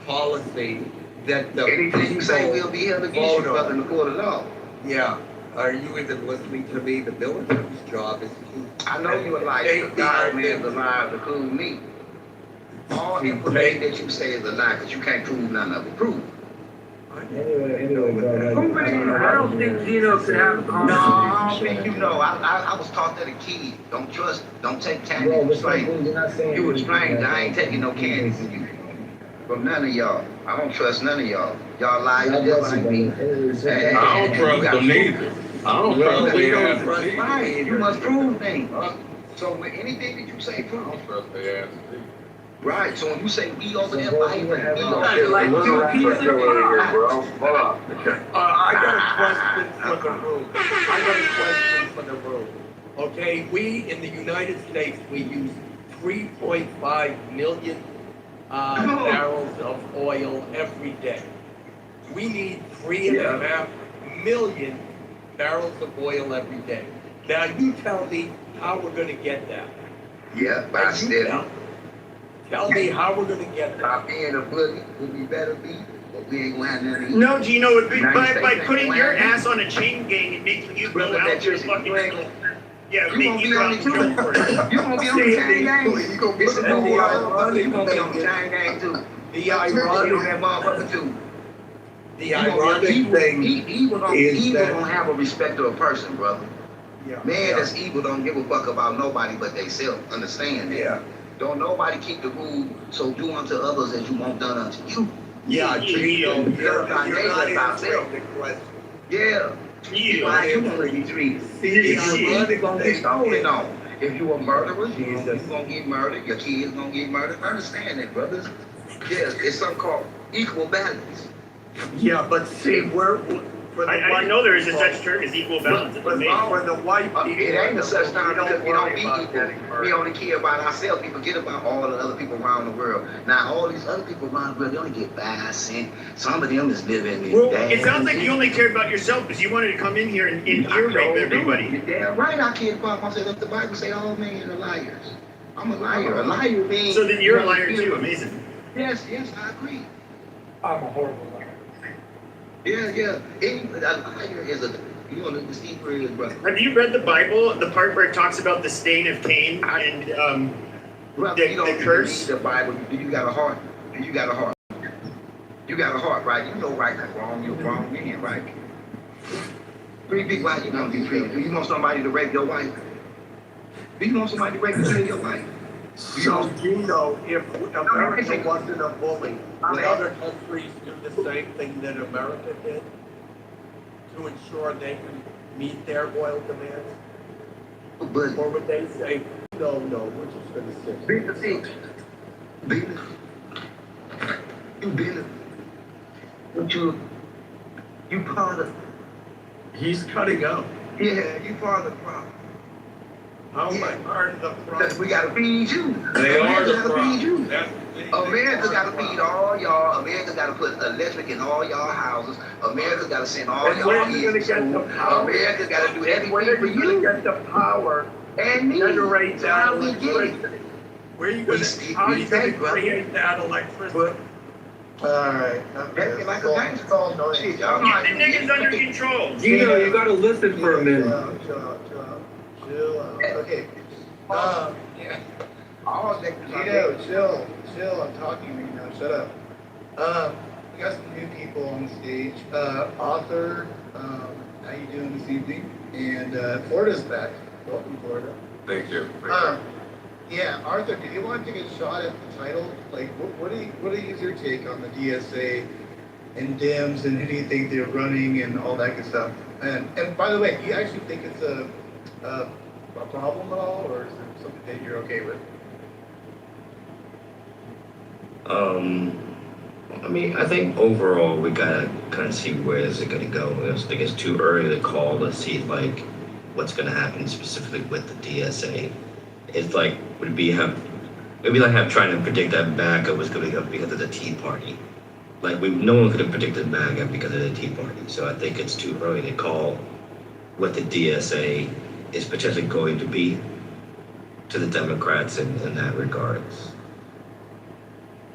policy that the anything you say will be held against you, brother, in the court of law. Yeah. Are you even listening to me? The military's job is to. I know you a liar. God man's a liar to include me. All information that you say is a lie because you can't prove none of it. Prove. Anyway, bro, I don't think Gino could have a No, conversation. I don't think you know. I was taught that a kid. Don't take candy from strangers. You a stranger. I ain't taking no candy from you. From none of y'all. I don't trust none of y'all. Y'all liars just like me. I don't trust them neither. I don't trust You their don't trust ass. right. You must prove things. So when anything that you say, prove. I don't trust their ass. Right. So when you say we over there fighting, we over You're like two peas in a pod. I got a question for the room. Okay, we in the United States, we use 3.5 million barrels of oil every day. We need 3.5 million barrels of oil every day. Now you tell me how we're gonna get that. Yeah, by steady. Tell me how we're gonna get that. By being a bully, we better be, but we ain't gonna have nothing to eat. No, Gino, United by States putting ain't your gonna have ass on a chain gang and making you go Brother, out that to you're fucking yeah, You make gonna you be go on out the and too. kill for it. You gonna be on the chain gang. It's a new motherfucker. You gonna be on the chain gang too. The ironic on that motherfucker too. The ironic thing Evil is that don't have a respect of a person, brother. Yeah, Man that's evil don't give a fuck about nobody but they self. Understand that. Yeah. Don't nobody keep the rule, so do unto others as you want done unto you. Yeah, Gino, you're not ourselves. the question. Yeah. You. How you want to be treated? If you're gonna get stolen on. If you a murderer, you're gonna get murdered. Your kids gonna get murdered. Understand that, brothers. Yes, it's something called equal balance. Yeah, but see, we're for the I white know there is a people, such term as equal balance. It's for amazing. the white people, It ain't a such time because we don't worry be about equal. getting We murdered. only care about ourselves. We forget about all the other people around the world. Now, all these other people around the world, they only get 5 cents. Some of them is living in Well, it sounds like you only cared about yourself because you wanted to come in here and ear rape everybody. You're damn right I can't pop myself up. The Bible say all men are liars. I'm a liar. A liar means... So then you're a liar too. Amazing. Yes, I agree. I'm a horrible liar. Yeah. A liar is a... You know, the secret is, brother. Have you read the Bible, the part where it talks about the stain of Cain and Brother, you don't the curse? read the Bible. Do you got a heart? Do you got a heart? You got a heart, right? You know right and wrong. You're wrong man, right? Pretty big why you want to be treated. Do you want somebody to rape your wife? Do you want somebody to rape and kill your wife? So, Gino, if America wasn't a bully, would other countries do the same thing that America did to ensure they can meet their oil demands? But or would they say, no, we're just going to sit? Beat the seat. Beat it. You beat it. But you part of... He's cutting up. Yeah, you part of the problem. How am I part of the problem? We gotta feed you. They are the gotta problem. feed you. America gotta feed all y'all. America gotta put electric in all y'all houses. America gotta send all And y'all where are you kids gonna to get school. the power? America gotta do everything Where for are you you. gonna get the power And me. generate that How we get it? electricity? Where are you gonna, how are you gonna create that electricity? Alright. That's like a gangster. Shit, y'all know Get how the you niggas under control. Gino, you gotta listen for a minute. Chill out. Okay. Yeah. All that. Chill. I'm talking right now. Shut up. We got some new people on the stage. Arthur, how you doing this evening? And Florida's back. Welcome, Florida. Thank you. Yeah, Arthur, do you want to take a shot at the title? Like, what is your take on the DSA and Dems and who do you think they're running and all that good stuff? And by the way, do you actually think it's a problem at all, or is it something that you're okay with? I mean, I think overall we gotta kind of see where is it gonna go. I just think it's too early to call to see like what's gonna happen specifically with the DSA. It's like it'd be like trying to predict that MAGA was going up because of the Tea Party. Like no one could have predicted MAGA because of the Tea Party. So I think it's too early to call what the DSA is potentially going to be to the Democrats in that regards.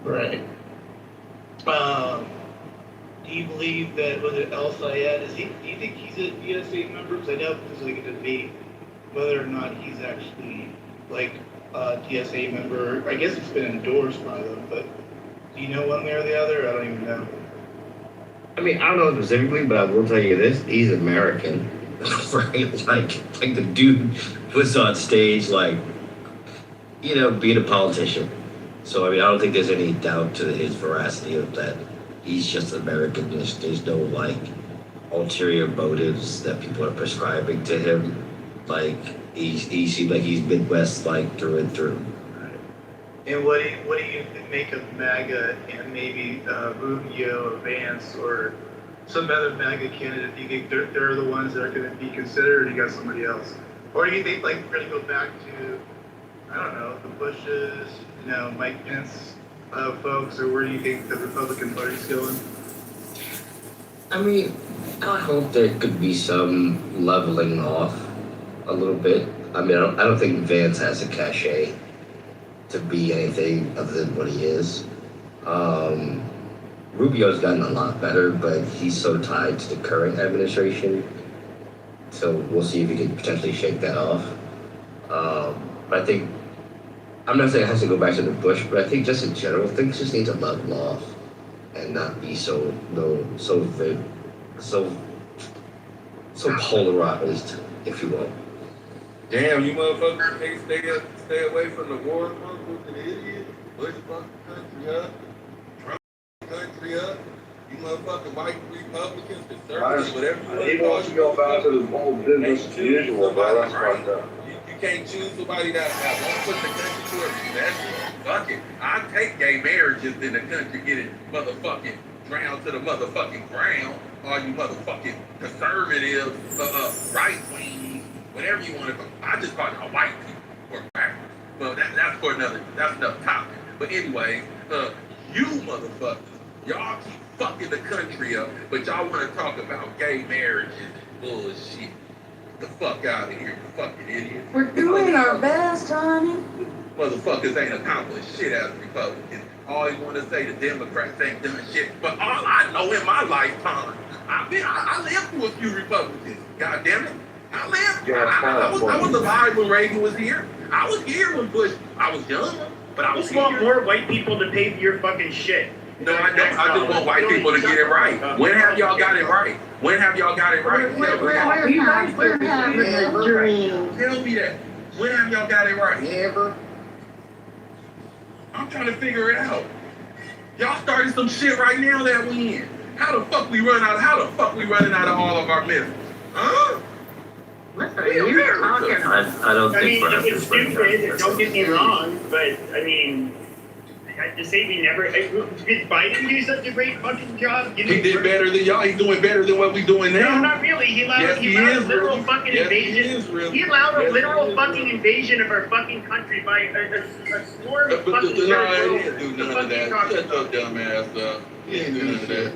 Right. Do you believe that, was it El Sayed, do you think he's a DSA member? Because I know there's like a debate whether or not he's actually like a DSA member. I guess it's been endorsed by them, but do you know one way or the other? I don't even know. I mean, I don't know specifically, but I will tell you this: he's American, right? Like the dude was on stage, like, you know, being a politician. So I mean, I don't think there's any doubt to his veracity of that. He's just American. There's no like ulterior motives that people are prescribing to him. Like he seems like he's Midwest like through and through. And what do you make of MAGA and maybe Rubio or Vance or some other MAGA candidate? Do you think they're the ones that are going to be considered, or you got somebody else? Or do you think like we're going to go back to, I don't know, the Bushes, you know, Mike Pence folks, or where do you think the Republican Party's going? I mean, I hope there could be some leveling off a little bit. I mean, I don't think Vance has a cachet to be anything other than what he is. Rubio's gotten a lot better, but he's so tied to the current administration. So we'll see if he can potentially shake that off. But I think, I'm not saying it has to go back to the Bush, but I think just in general, things just need to level off and not be so polarized, if you will. Damn, you motherfuckers can't stay away from the war motherfuckers and idiots. Bush fucking country up. Trump country up. You motherfucking white Republicans, conservatives, whatever you He wants to go back to the whole business as usual, bro. That's fucked up. You can't choose somebody that won't put the country to a recession. Fuck it. I'll take gay marriages in the country getting motherfucking drowned to the motherfucking ground. All you motherfucking conservative, right wing, whatever you want to call. I just call y'all white people or crackers. Well, that's for another topic. But anyway, you motherfuckers, y'all keep fucking the country up, but y'all want to talk about gay marriages. Bullshit. Get the fuck out of here, you fucking idiot. We're doing our best, honey. Motherfuckers ain't accomplished shit as Republicans. Always want to say the Democrats ain't done shit, but all I know in my lifetime, I lived through a few Republicans. God damn it. I was alive when Reagan was here. I was here when Bush, I was young, but I was You want here. more white people to pay for your fucking shit. No, I don't. I just want white people to get it right. When have y'all got it right? When have y'all got it right? We're having a dream. Tell me that. When have y'all got it right? Never. I'm trying to figure it out. Y'all started some shit right now that we in. How the fuck we running out of all of our myths? Huh? Listen, you're talking. I don't I think mean, perhaps it's stupid, don't get me wrong, but I mean, to say we never, did Biden do such a great fucking job? He did better than y'all. He's doing better than what we doing now. No, not really. He allowed, Yes, he allowed is, a literal really. fucking Yes, invasion. He is, really. He allowed a Yes, literal he is, fucking really. invasion of our fucking country by a swarm of But fucking he terrorists. didn't do none of that. Shut your dumb ass up. He didn't do none of that.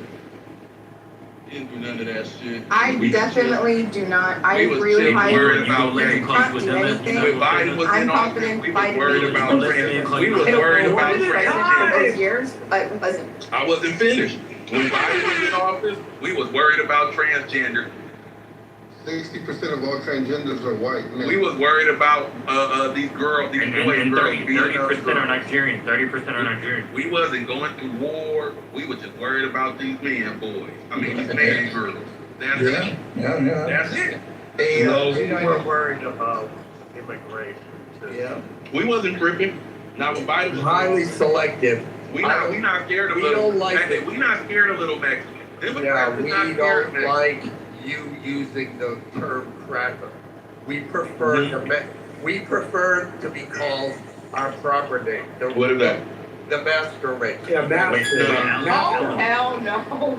He didn't do none of that shit. I definitely do not. I agree with Biden. We Biden. was about You can't do anything. when Biden was I'm in office, confident we was Biden worried will about be trans. president. We was I don't worried know about what president for trans. those years, but it wasn't. I wasn't finished. When Biden was in office, we was worried about transgender. 60% of all transgenders are white men. We was worried about these girls, these boys and girls. 30% are Nigerian. 30% are Nigerian. We wasn't going through war. We was just worried about these man boys. I mean, these man and girls. That's it. Yeah. That's it. We were worried about immigration too. Yeah. We wasn't tripping. Now when Biden was Highly selective. we not scared of We little. don't like we not scared of little Mexicans. Yeah, Democrats is we not scared of don't Mexicans. like you using the term cracker. We prefer we prefer to be called our proper name. What is that? The master race. Yeah, master. Oh, hell no. Alan,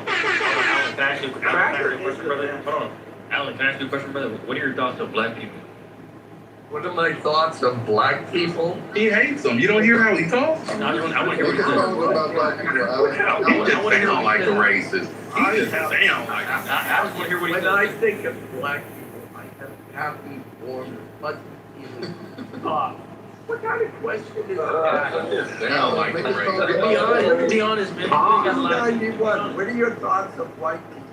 can I ask you a question, brother? Hold on. Alan, can I ask you a question, brother? What are your thoughts on black people? What are my thoughts on black people? He hates them. You don't hear how he talks? I want to hear what What's you're wrong about black people, Alex? He just sound like a racist. He just sound like a I just want to hear what he When says. I think of black people, I have happy, warm, fuzzy feelings. What kind of question is Sound like Be honest, man. What are your thoughts of white people?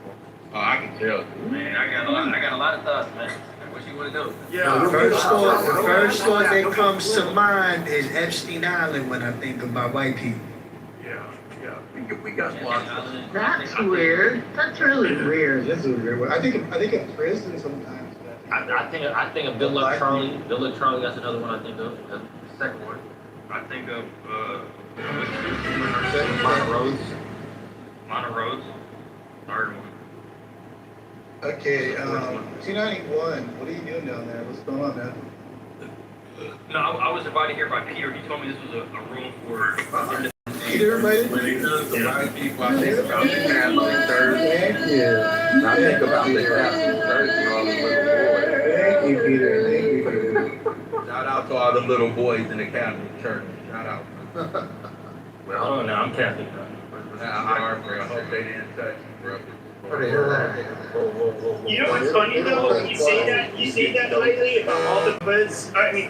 Oh, I can tell. Man, I got a lot of thoughts, man. What you want to know? Yeah. The first thought that comes to mind is Epstein Island when I think about white people. Yeah. We got lots of. That's weird. That's really weird. This is a weird one. I think of prison sometimes. I think of Bill Up Charlie. Bill Up Charlie. That's another one I think of. That's the second one. I think of Montrose. Third one. Okay, 291. What are you doing down there? What's going on, man? No, I was invited here by Peter. He told me this was a room for. Peter, right? When it comes to white people, I think about the Catholic Church. Thank you. I think about the Catholic Church and all the little boys. Thank you, Peter. Thank you, Peter. Shout out to all the little boys in the Catholic Church. Shout out. Well, oh no, I'm Catholic. I hope they didn't touch you, bro. You know what's funny though? You say that lately about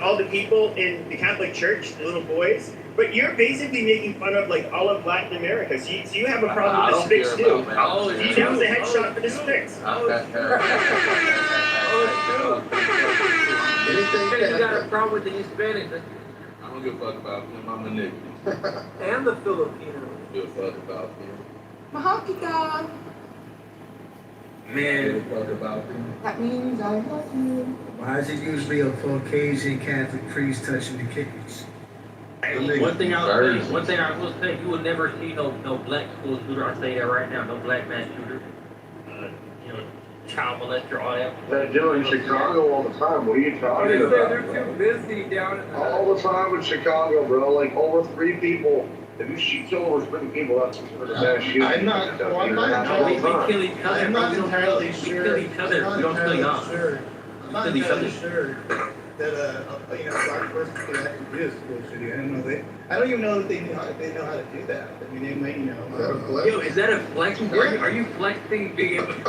all the people in the Catholic Church, the little boys. But you're basically making fun of like all of Latin America. So you have a problem with the Spicks too. That was a headshot for the Spicks. You got a problem with the Hispanics? I don't give a fuck about them. I'm a nigga. And the Filipinos. I don't give a fuck about them. Mahakika. Man, Fuck about them. That means I love you. Why is it usually a Caucasian Catholic priest touching the kids? One thing I will say, you will never see no black school shooter. I say that right now, no black mass shooter. Child molester, all that. They do it in Chicago all the time. What are you talking about? They're too busy down in All the time in Chicago, bro. Like over 3 people. If you shoot over 3 people, that's considered a mass shooting. I'm not We kill each other. I'm not entirely sure. We kill each other. We don't kill y'all. I'm not entirely sure that a black person could actually do a school shooting. I don't even know if they know how to do that. I mean, they might, Yo, is that a flex? Are you flexing being able to?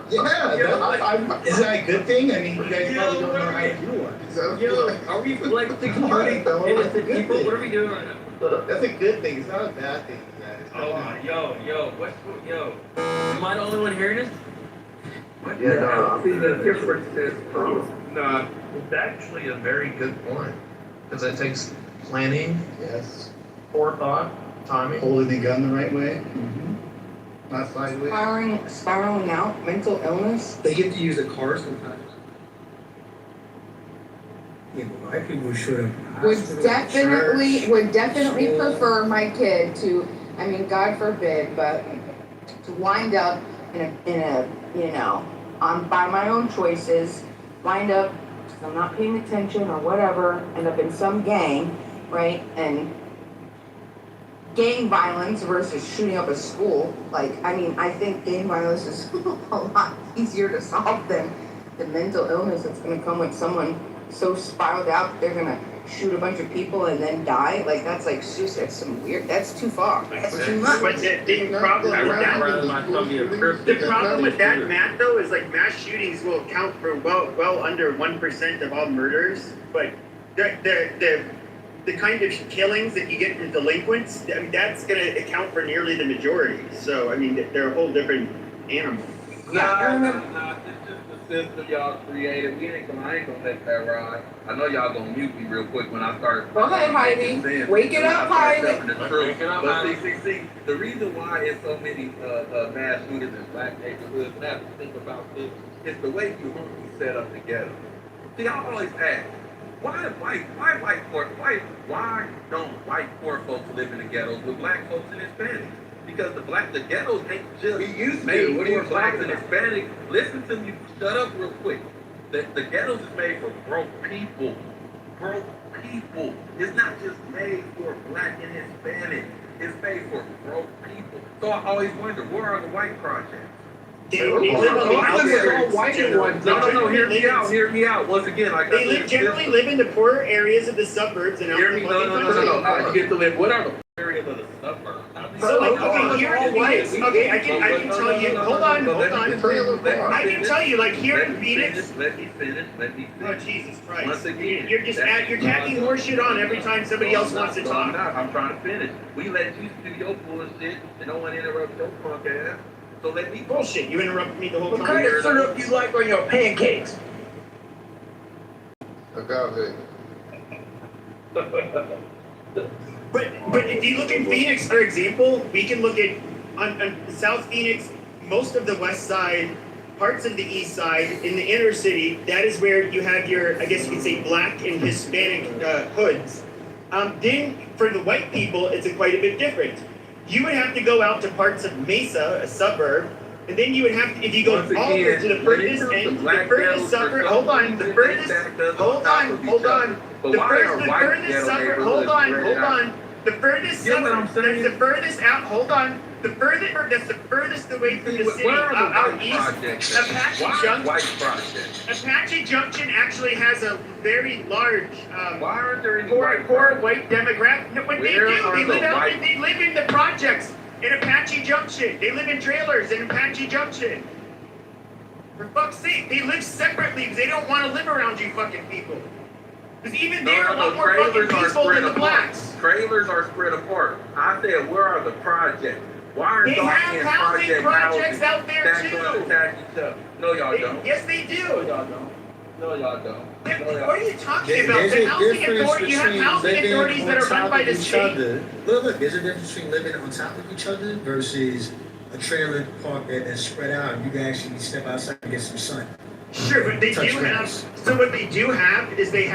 Yeah, is that a good thing? I mean, you guys probably don't know how to do one. Yo, are we flexing shooting innocent people? What are we doing right now? That's a good thing. It's not a bad thing. Yo, am I the only one hearing this? Yeah, no. See the differences. No, it's actually a very good point. Because it takes planning, Yes. forethought, timing. Holding the gun the right way. Not sideways. Spiraling out, mental illness. They get to use a car sometimes. Yeah, but white people should have. Would definitely prefer my kid to, I mean, God forbid, but to wind up in a by my own choices, wind up, because I'm not paying attention or whatever, end up in some gang, right? And gang violence versus shooting up a school, I think gang violence is a lot easier to solve than the mental illness that's gonna come with someone so spiraled out that they're gonna shoot a bunch of people and then die. That's too far. That's too much. But the problem with that, Matt, though, is like mass shootings will account for well under 1% of all murders. But the kind of killings that you get from delinquents, I mean, that's going to account for nearly the majority. So, I mean, they're a whole different animal. Nah, this is the system y'all created. I ain't gonna let that ride. I know y'all gonna mute me real quick when I start. Go ahead, Heidi. Wake it up, Heidi. Wake it up, Heidi. See, the reason why it's so many mass shooters in black neighborhoods, and I have to think about this, is the way you set up the ghetto. See, I always ask, why don't white poor folks live in the ghettos with black folks and Hispanics? Because the ghettos ain't just made for blacks and Hispanics. Listen to me, shut up real quick. The ghettos is made for broke people. Broke people. It's not just made for black and Hispanic. It's made for broke people. So I always wonder, where are the white projects? They live on the outskirts. No, hear me out. Once again, they generally live in the poorer areas of the suburbs and out in the No. You get to live. What are the areas of the suburbs? So like, okay, here in Phoenix, okay, I can tell you, hold on. I can tell you, like here in Phoenix. Let me finish. Oh, Jesus Christ. Once again, You're tacking more shit on every time somebody else wants to talk. I'm trying to finish. We let you do your bullshit and no one interrupt your punk ass. So let me bullshit. You interrupted me the whole time. What kind of syrup you like on your pancakes? But if you look in Phoenix, for example, we can look at on South Phoenix, most of the west side, parts of the east side, in the inner city. That is where you have your, I guess you could say, black and Hispanic hoods. Then for the white people, it's quite a bit different. You would have to go out to parts of Mesa, a suburb, and then you would have to, if you go all the way to the furthest end, the furthest suburb, hold on, the furthest suburb, hold on, the furthest suburb, that's the furthest out, hold on, that's the furthest away from the city, out east, Apache Junction actually has a very large, poor white demographic. No, what they do, they live in the projects in Apache Junction. They live in trailers in Apache Junction. For fuck's sake, they live separately because they don't want to live around you fucking people. Because even they're a lot more fucking peaceful than the blacks. Trailers are spread apart. I said, where are the projects? Why are they have housing projects out there too. No, y'all don't. Yes, they do. No, y'all don't. No, y'all don't. What are you talking about? The housing authority, you have housing authorities that are run by the state. Look, there's a difference between living on top of each other versus a trailer park that's spread out and you can actually step outside and get some sun. Sure, but they do have, so what they do have is they have